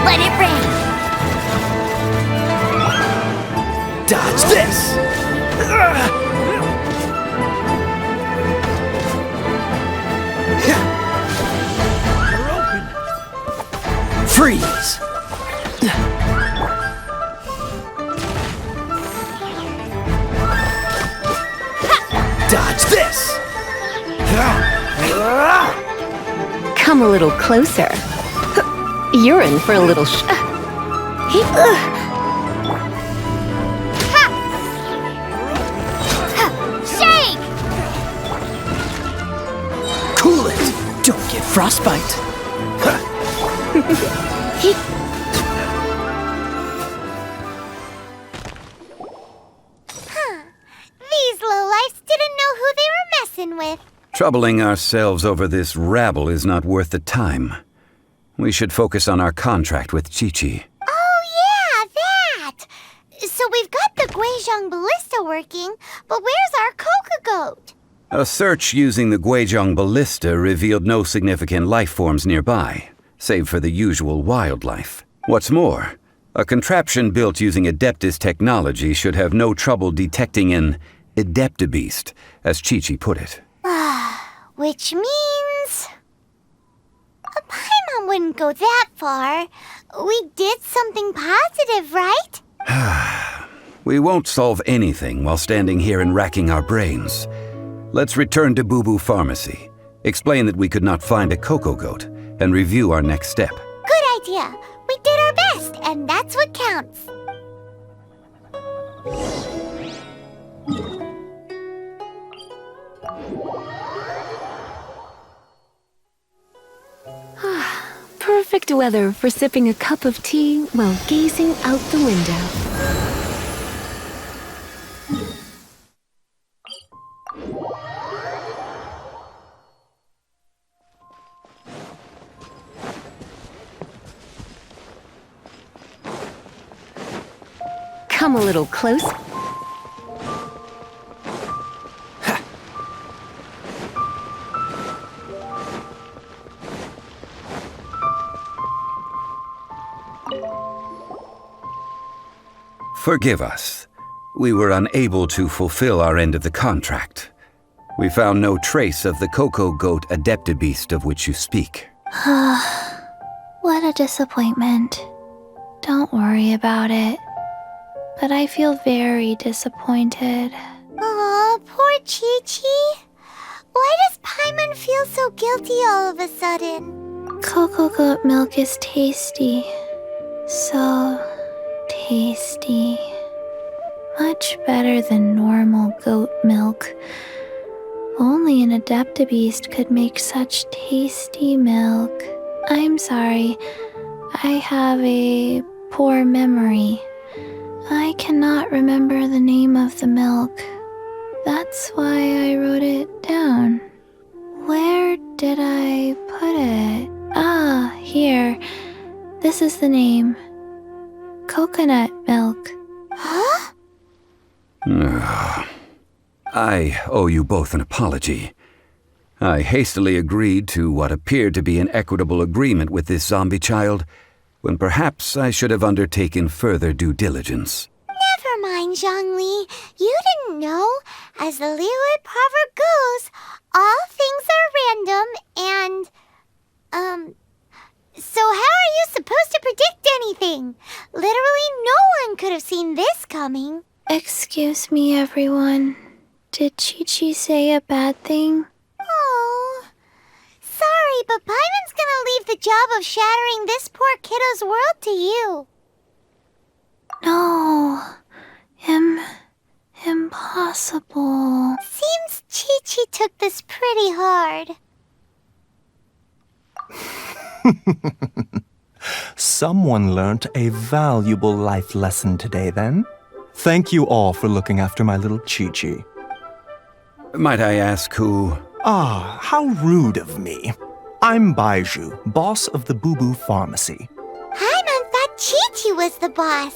Let it rain! Dodge this! Freeze! Dodge this! Come a little closer. You're in for a little Shake! Cool it! Don't get frostbite. These lowlifes didn't know who they were messing with. Troubling ourselves over this rabble is not worth the time. We should focus on our contract with Chi-Chi. Oh, yeah, that! So we've got the Guizhong Ballista working, but where's our Coca Goat? A search using the Guizhong Ballista revealed no significant life forms nearby. save for the usual wildlife. What's more, a contraption built using Adeptus technology should have no trouble detecting an Adeptabeast, as Chi-Chi put it. Which means... a Paimon wouldn't go that far. We did something positive, right? We won't solve anything while standing here and racking our brains. Let's return to Boo Boo Pharmacy, explain that we could not find a Coco Goat, and review our next step. Good idea. We did our best, and that's what counts. Perfect weather for sipping a cup of tea while gazing out the window. Come a little close. Forgive us. We were unable to fulfill our end of the contract. We found no trace of the Coco Goat Adeptabeast of which you speak. What a disappointment. Don't worry about it. But I feel very disappointed. Aw, poor Chi-Chi. Why does Paimon feel so guilty all of a sudden? Coco goat milk is tasty. So tasty. Much better than normal goat milk. Only an Adeptabeast could make such tasty milk. I'm sorry. I have a poor memory. I cannot remember the name of the milk. That's why I wrote it down. Where did I put it? Ah, here. This is the name. Coconut milk. Huh? I owe you both an apology. I hastily agreed to what appeared to be an equitable agreement with this zombie child, when perhaps I should have undertaken further due diligence. Never mind, Zhongli. You didn't know. As the Liyue proverb goes, all things are random and... So how are you supposed to predict anything? Literally no one could have seen this coming. Excuse me, everyone. Did Chi-Chi say a bad thing? Oh, sorry, but Paimon's gonna leave the job of shattering this poor kiddo's world to you. No. Impossible. Seems Chi-Chi took this pretty hard. Someone learnt a valuable life lesson today, then. Thank you all for looking after my little Chi-Chi. Might I ask who... Ah, how rude of me. I'm Baiju, boss of the Boo Boo Pharmacy. Paimon thought Chi-Chi was the boss.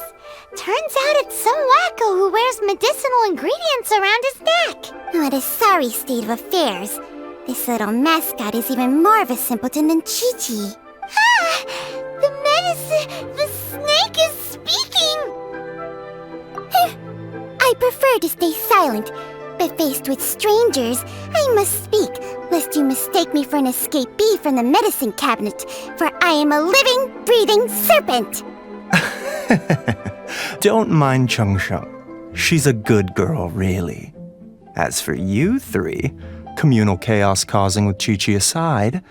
Turns out it's some wacko who wears medicinal ingredients around his neck. What a sorry state of affairs. This little mascot is even more of a simpleton than Chi-Chi. Ah! The medicine... The snake is speaking! I prefer to stay silent, but faced with strangers, I must speak, lest you mistake me for an escapee from the medicine cabinet, for I am a living, breathing serpent! Don't mind Chung Sheng. She's a good girl, really. As for you three, communal chaos causing with Chi-Chi aside,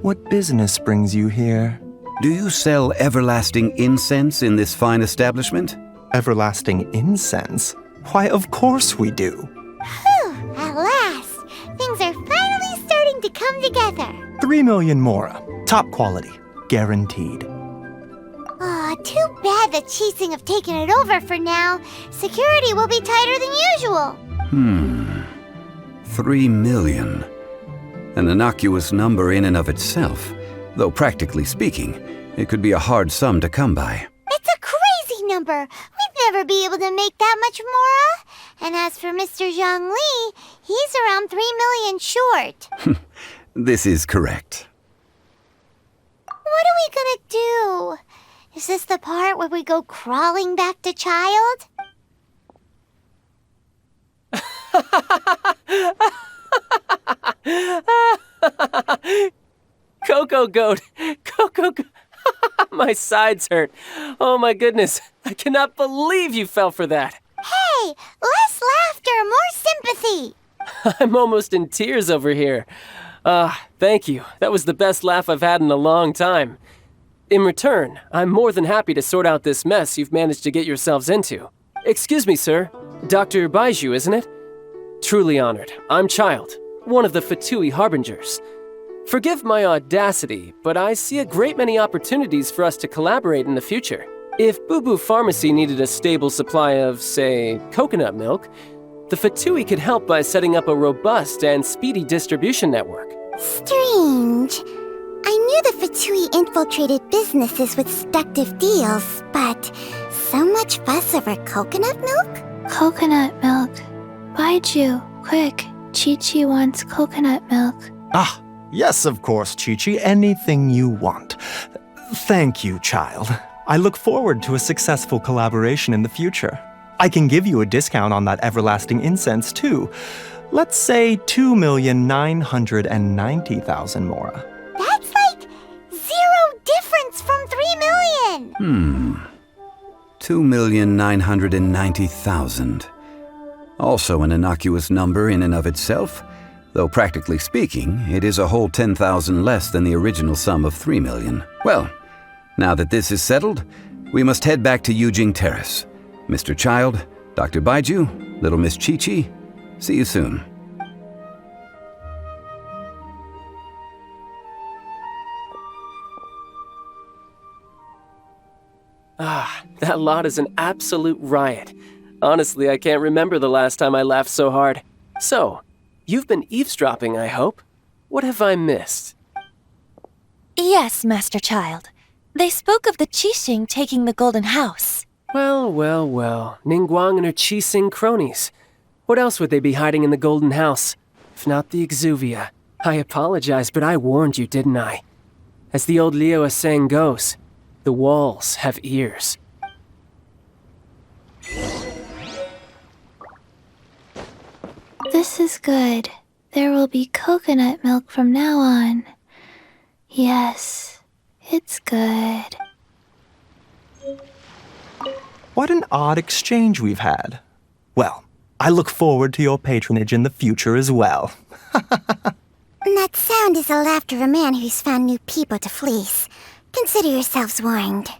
what business brings you here? Do you sell everlasting incense in this fine establishment? Everlasting incense? Why, of course we do. Whew, at last. Things are finally starting to come together. 3 million mora. Top quality. Guaranteed. Aw, too bad the Chising have taken it over for now. Security will be tighter than usual. 3 million. An innocuous number in and of itself, though practically speaking, it could be a hard sum to come by. It's a crazy number. We'd never be able to make that much mora. And as for Mr. Zhongli, he's around 3 million short. This is correct. what are we gonna do? Is this the part where we go crawling back to Child? Coco Goat! Coco Goat! My sides hurt. Oh my goodness. I cannot believe you fell for that. Hey, less laughter, more sympathy. I'm almost in tears over here. Thank you. That was the best laugh I've had in a long time. In return, I'm more than happy to sort out this mess you've managed to get yourselves into. Excuse me, sir. Dr. Baiju, isn't it? Truly honored. I'm Child, one of the Fatui Harbingers. Forgive my audacity, but I see a great many opportunities for us to collaborate in the future. If Boo Boo Pharmacy needed a stable supply of, say, coconut milk, the Fatui could help by setting up a robust and speedy distribution network. Strange. I knew the Fatui infiltrated businesses with seductive deals, but so much fuss over coconut milk? Coconut milk. Baiju, quick. Chi-Chi wants coconut milk. Ah, yes, of course, Chi-Chi. Anything you want. Thank you, Child. I look forward to a successful collaboration in the future. I can give you a discount on that everlasting incense, too. Let's say 2,990,000 mora. That's like 0 difference from 3 million. 2,990,000. Also an innocuous number in and of itself, though practically speaking, it is a whole 10,000 less than the original sum of 3 million. Well, now that this is settled, we must head back to Yujing Terrace. Mr. Child, Dr. Baiju, Little Miss Chi-Chi, see you soon. That lot is an absolute riot. Honestly, I can't remember the last time I laughed so hard. So, you've been eavesdropping, I hope. What have I missed? Yes, Master Child. They spoke of the Qixing taking the Golden House. Well, well, well. Ningguang and her Qixing cronies. What else would they be hiding in the Golden House? If not the Exuvia. I apologize, but I warned you, didn't I? As the old Liu saying goes, the walls have ears. This is good. There will be coconut milk from now on. Yes, it's good. What an odd exchange we've had. Well, I look forward to your patronage in the future as well. That sound is the laughter of a man who's found new people to fleece. Consider yourselves warned.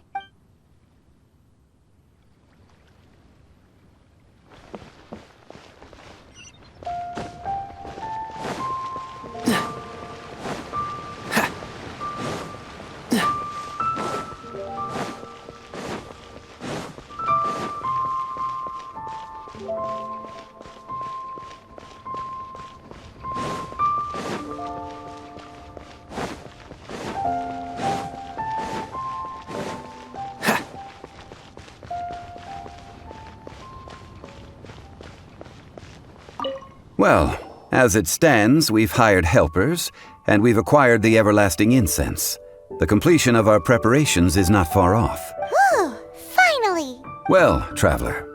Well, as it stands, we've hired helpers, and we've acquired the everlasting incense. The completion of our preparations is not far off. Whew, finally! Well, traveler,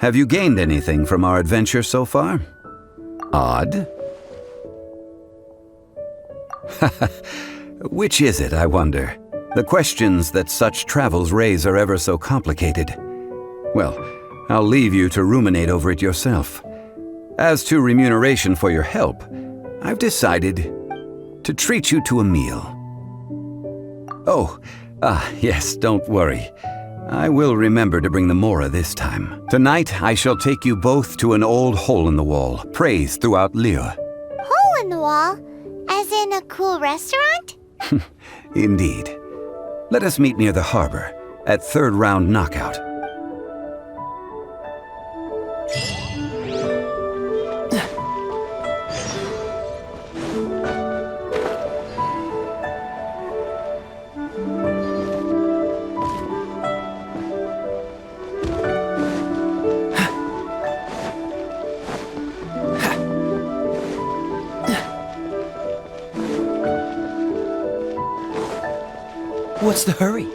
have you gained anything from our adventure so far? Odd? Which is it, I wonder? The questions that such travels raise are ever so complicated. Well, I'll leave you to ruminate over it yourself. As to remuneration for your help, I've decided to treat you to a meal. Oh, yes, don't worry. I will remember to bring the Mora this time. Tonight, I shall take you both to an old hole-in-the-wall, praised throughout Liu. Hole in the wall? As in a cool restaurant? Indeed. Let us meet near the harbor, at third round knockout. What's the hurry?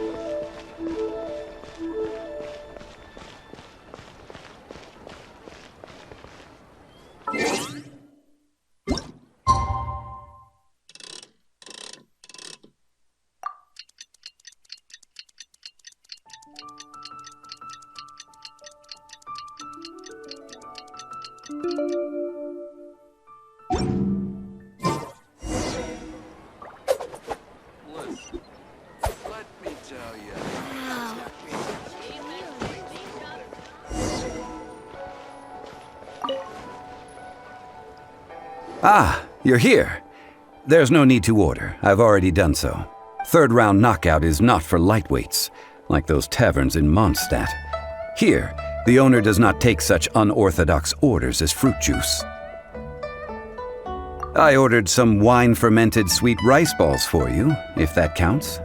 Ah, you're here. There's no need to order. I've already done so. Third round knockout is not for lightweights, like those taverns in Mondstadt. Here, the owner does not take such unorthodox orders as fruit juice. I ordered some wine-fermented sweet rice balls for you, if that counts.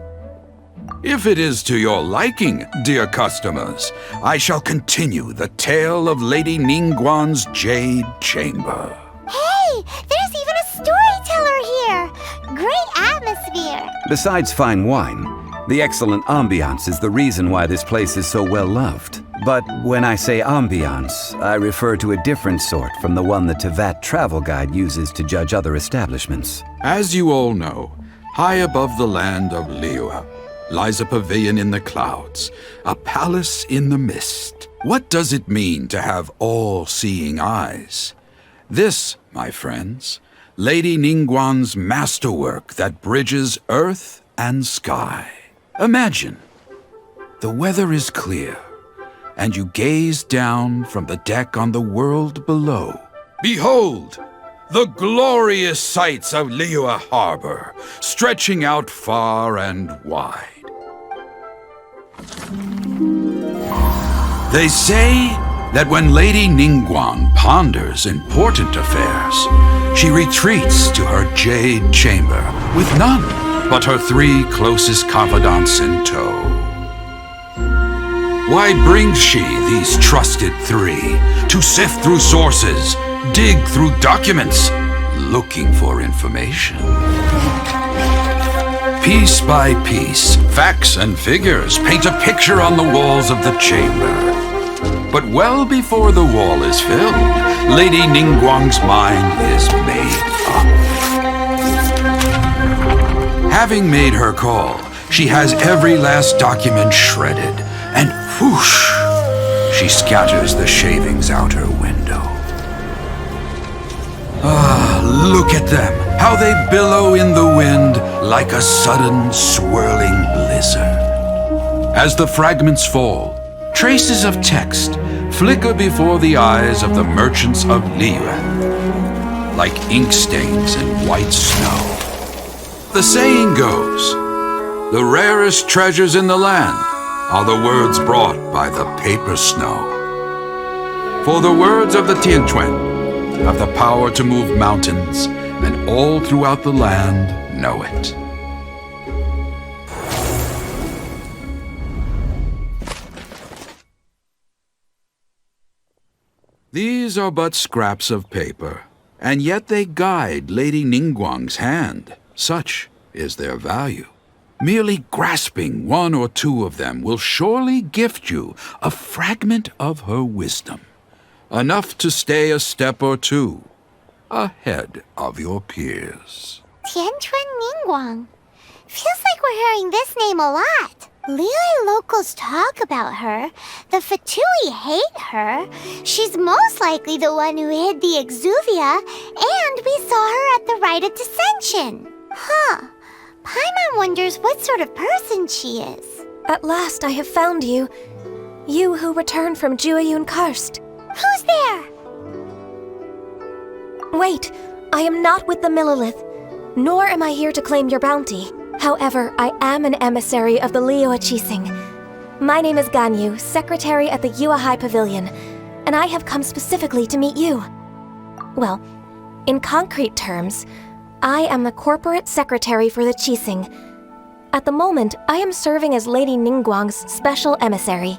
If it is to your liking, dear customers, I shall continue the tale of Lady Ningguang's Jade Chamber. Hey, there's even a storyteller here! Great atmosphere! Besides fine wine, the excellent ambiance is the reason why this place is so well loved. But when I say ambiance, I refer to a different sort from the one the Tevat travel guide uses to judge other establishments. As you all know, high above the land of Liyue lies a pavilion in the clouds, a palace in the mist. What does it mean to have all-seeing eyes? This, my friends, Lady Ningguang's masterwork that bridges earth and sky. Imagine, the weather is clear, and you gaze down from the deck on the world below. Behold, the glorious sights of Liyue Harbor, stretching out far and wide. They say that when Lady Ningguang ponders important affairs, she retreats to her jade chamber with none but her 3 closest confidants in tow. Why brings she these trusted 3 to sift through sources, dig through documents, looking for information? Piece by piece, facts and figures paint a picture on the walls of the chamber. But well before the wall is filled, Lady Ningguang's mind is made up. Having made her call, she has every last document shredded, and whoosh, she scatters the shavings out her window. Ah, look at them, how they billow in the wind like a sudden swirling blizzard. As the fragments fall, traces of text flicker before the eyes of the merchants of Liyue, like ink stains in white snow. The saying goes, the rarest treasures in the land are the words brought by the paper snow. For the words of the Tianquan have the power to move mountains, and all throughout the land know it. These are but scraps of paper, and yet they guide Lady Ningguang's hand. Such is their value. Merely grasping 1 or 2 of them will surely gift you a fragment of her wisdom, enough to stay a step or 2 ahead of your peers. Tianquan Ningguang. Feels like we're hearing this name a lot. Liyue locals talk about her. The Fatui hate her. She's most likely the one who hid the exuvia, and we saw her at the rite of dissension. Huh. Paimon wonders what sort of person she is. At last I have found you. You who returned from Jueyun Karst. Who's there? Wait, I am not with the Millilith, nor am I here to claim your bounty. However, I am an emissary of the Liyue Qixing. My name is Ganyu, secretary at the Yuehai Pavilion, and I have come specifically to meet you. Well, in concrete terms, I am the corporate secretary for the Qixing. At the moment, I am serving as Lady Ningguang's special emissary.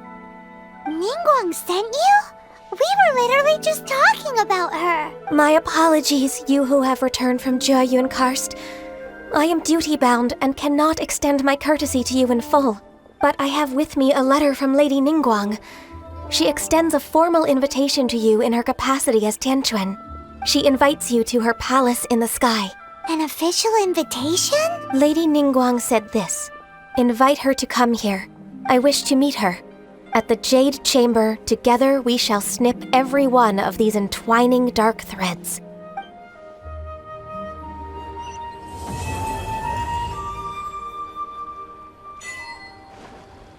Ningguang sent you? We were literally just talking about her. My apologies, you who have returned from Jueyun Karst. I am duty-bound and cannot extend my courtesy to you in full, but I have with me a letter from Lady Ningguang. She extends a formal invitation to you in her capacity as Tianquan. She invites you to her palace in the sky. An official invitation? Lady Ningguang said this. Invite her to come here. I wish to meet her. At the Jade Chamber, together we shall snip every one of these entwining dark threads.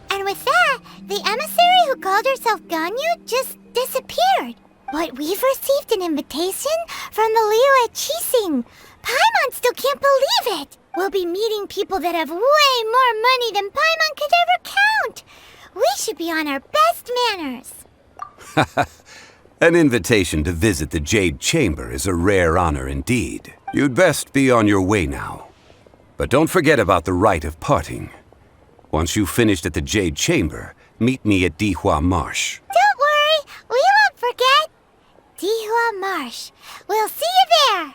And with that, the emissary who called herself Ganyu just disappeared. But we've received an invitation from the Liu at Qixing. Paimon still can't believe it. We'll be meeting people that have way more money than Paimon could ever count. We should be on our best manners. An invitation to visit the Jade Chamber is a rare honor indeed. You'd best be on your way now. But don't forget about the rite of parting. Once you've finished at the Jade Chamber, meet me at Dihua Marsh. Don't worry, we won't forget. Dihua Marsh. We'll see you there.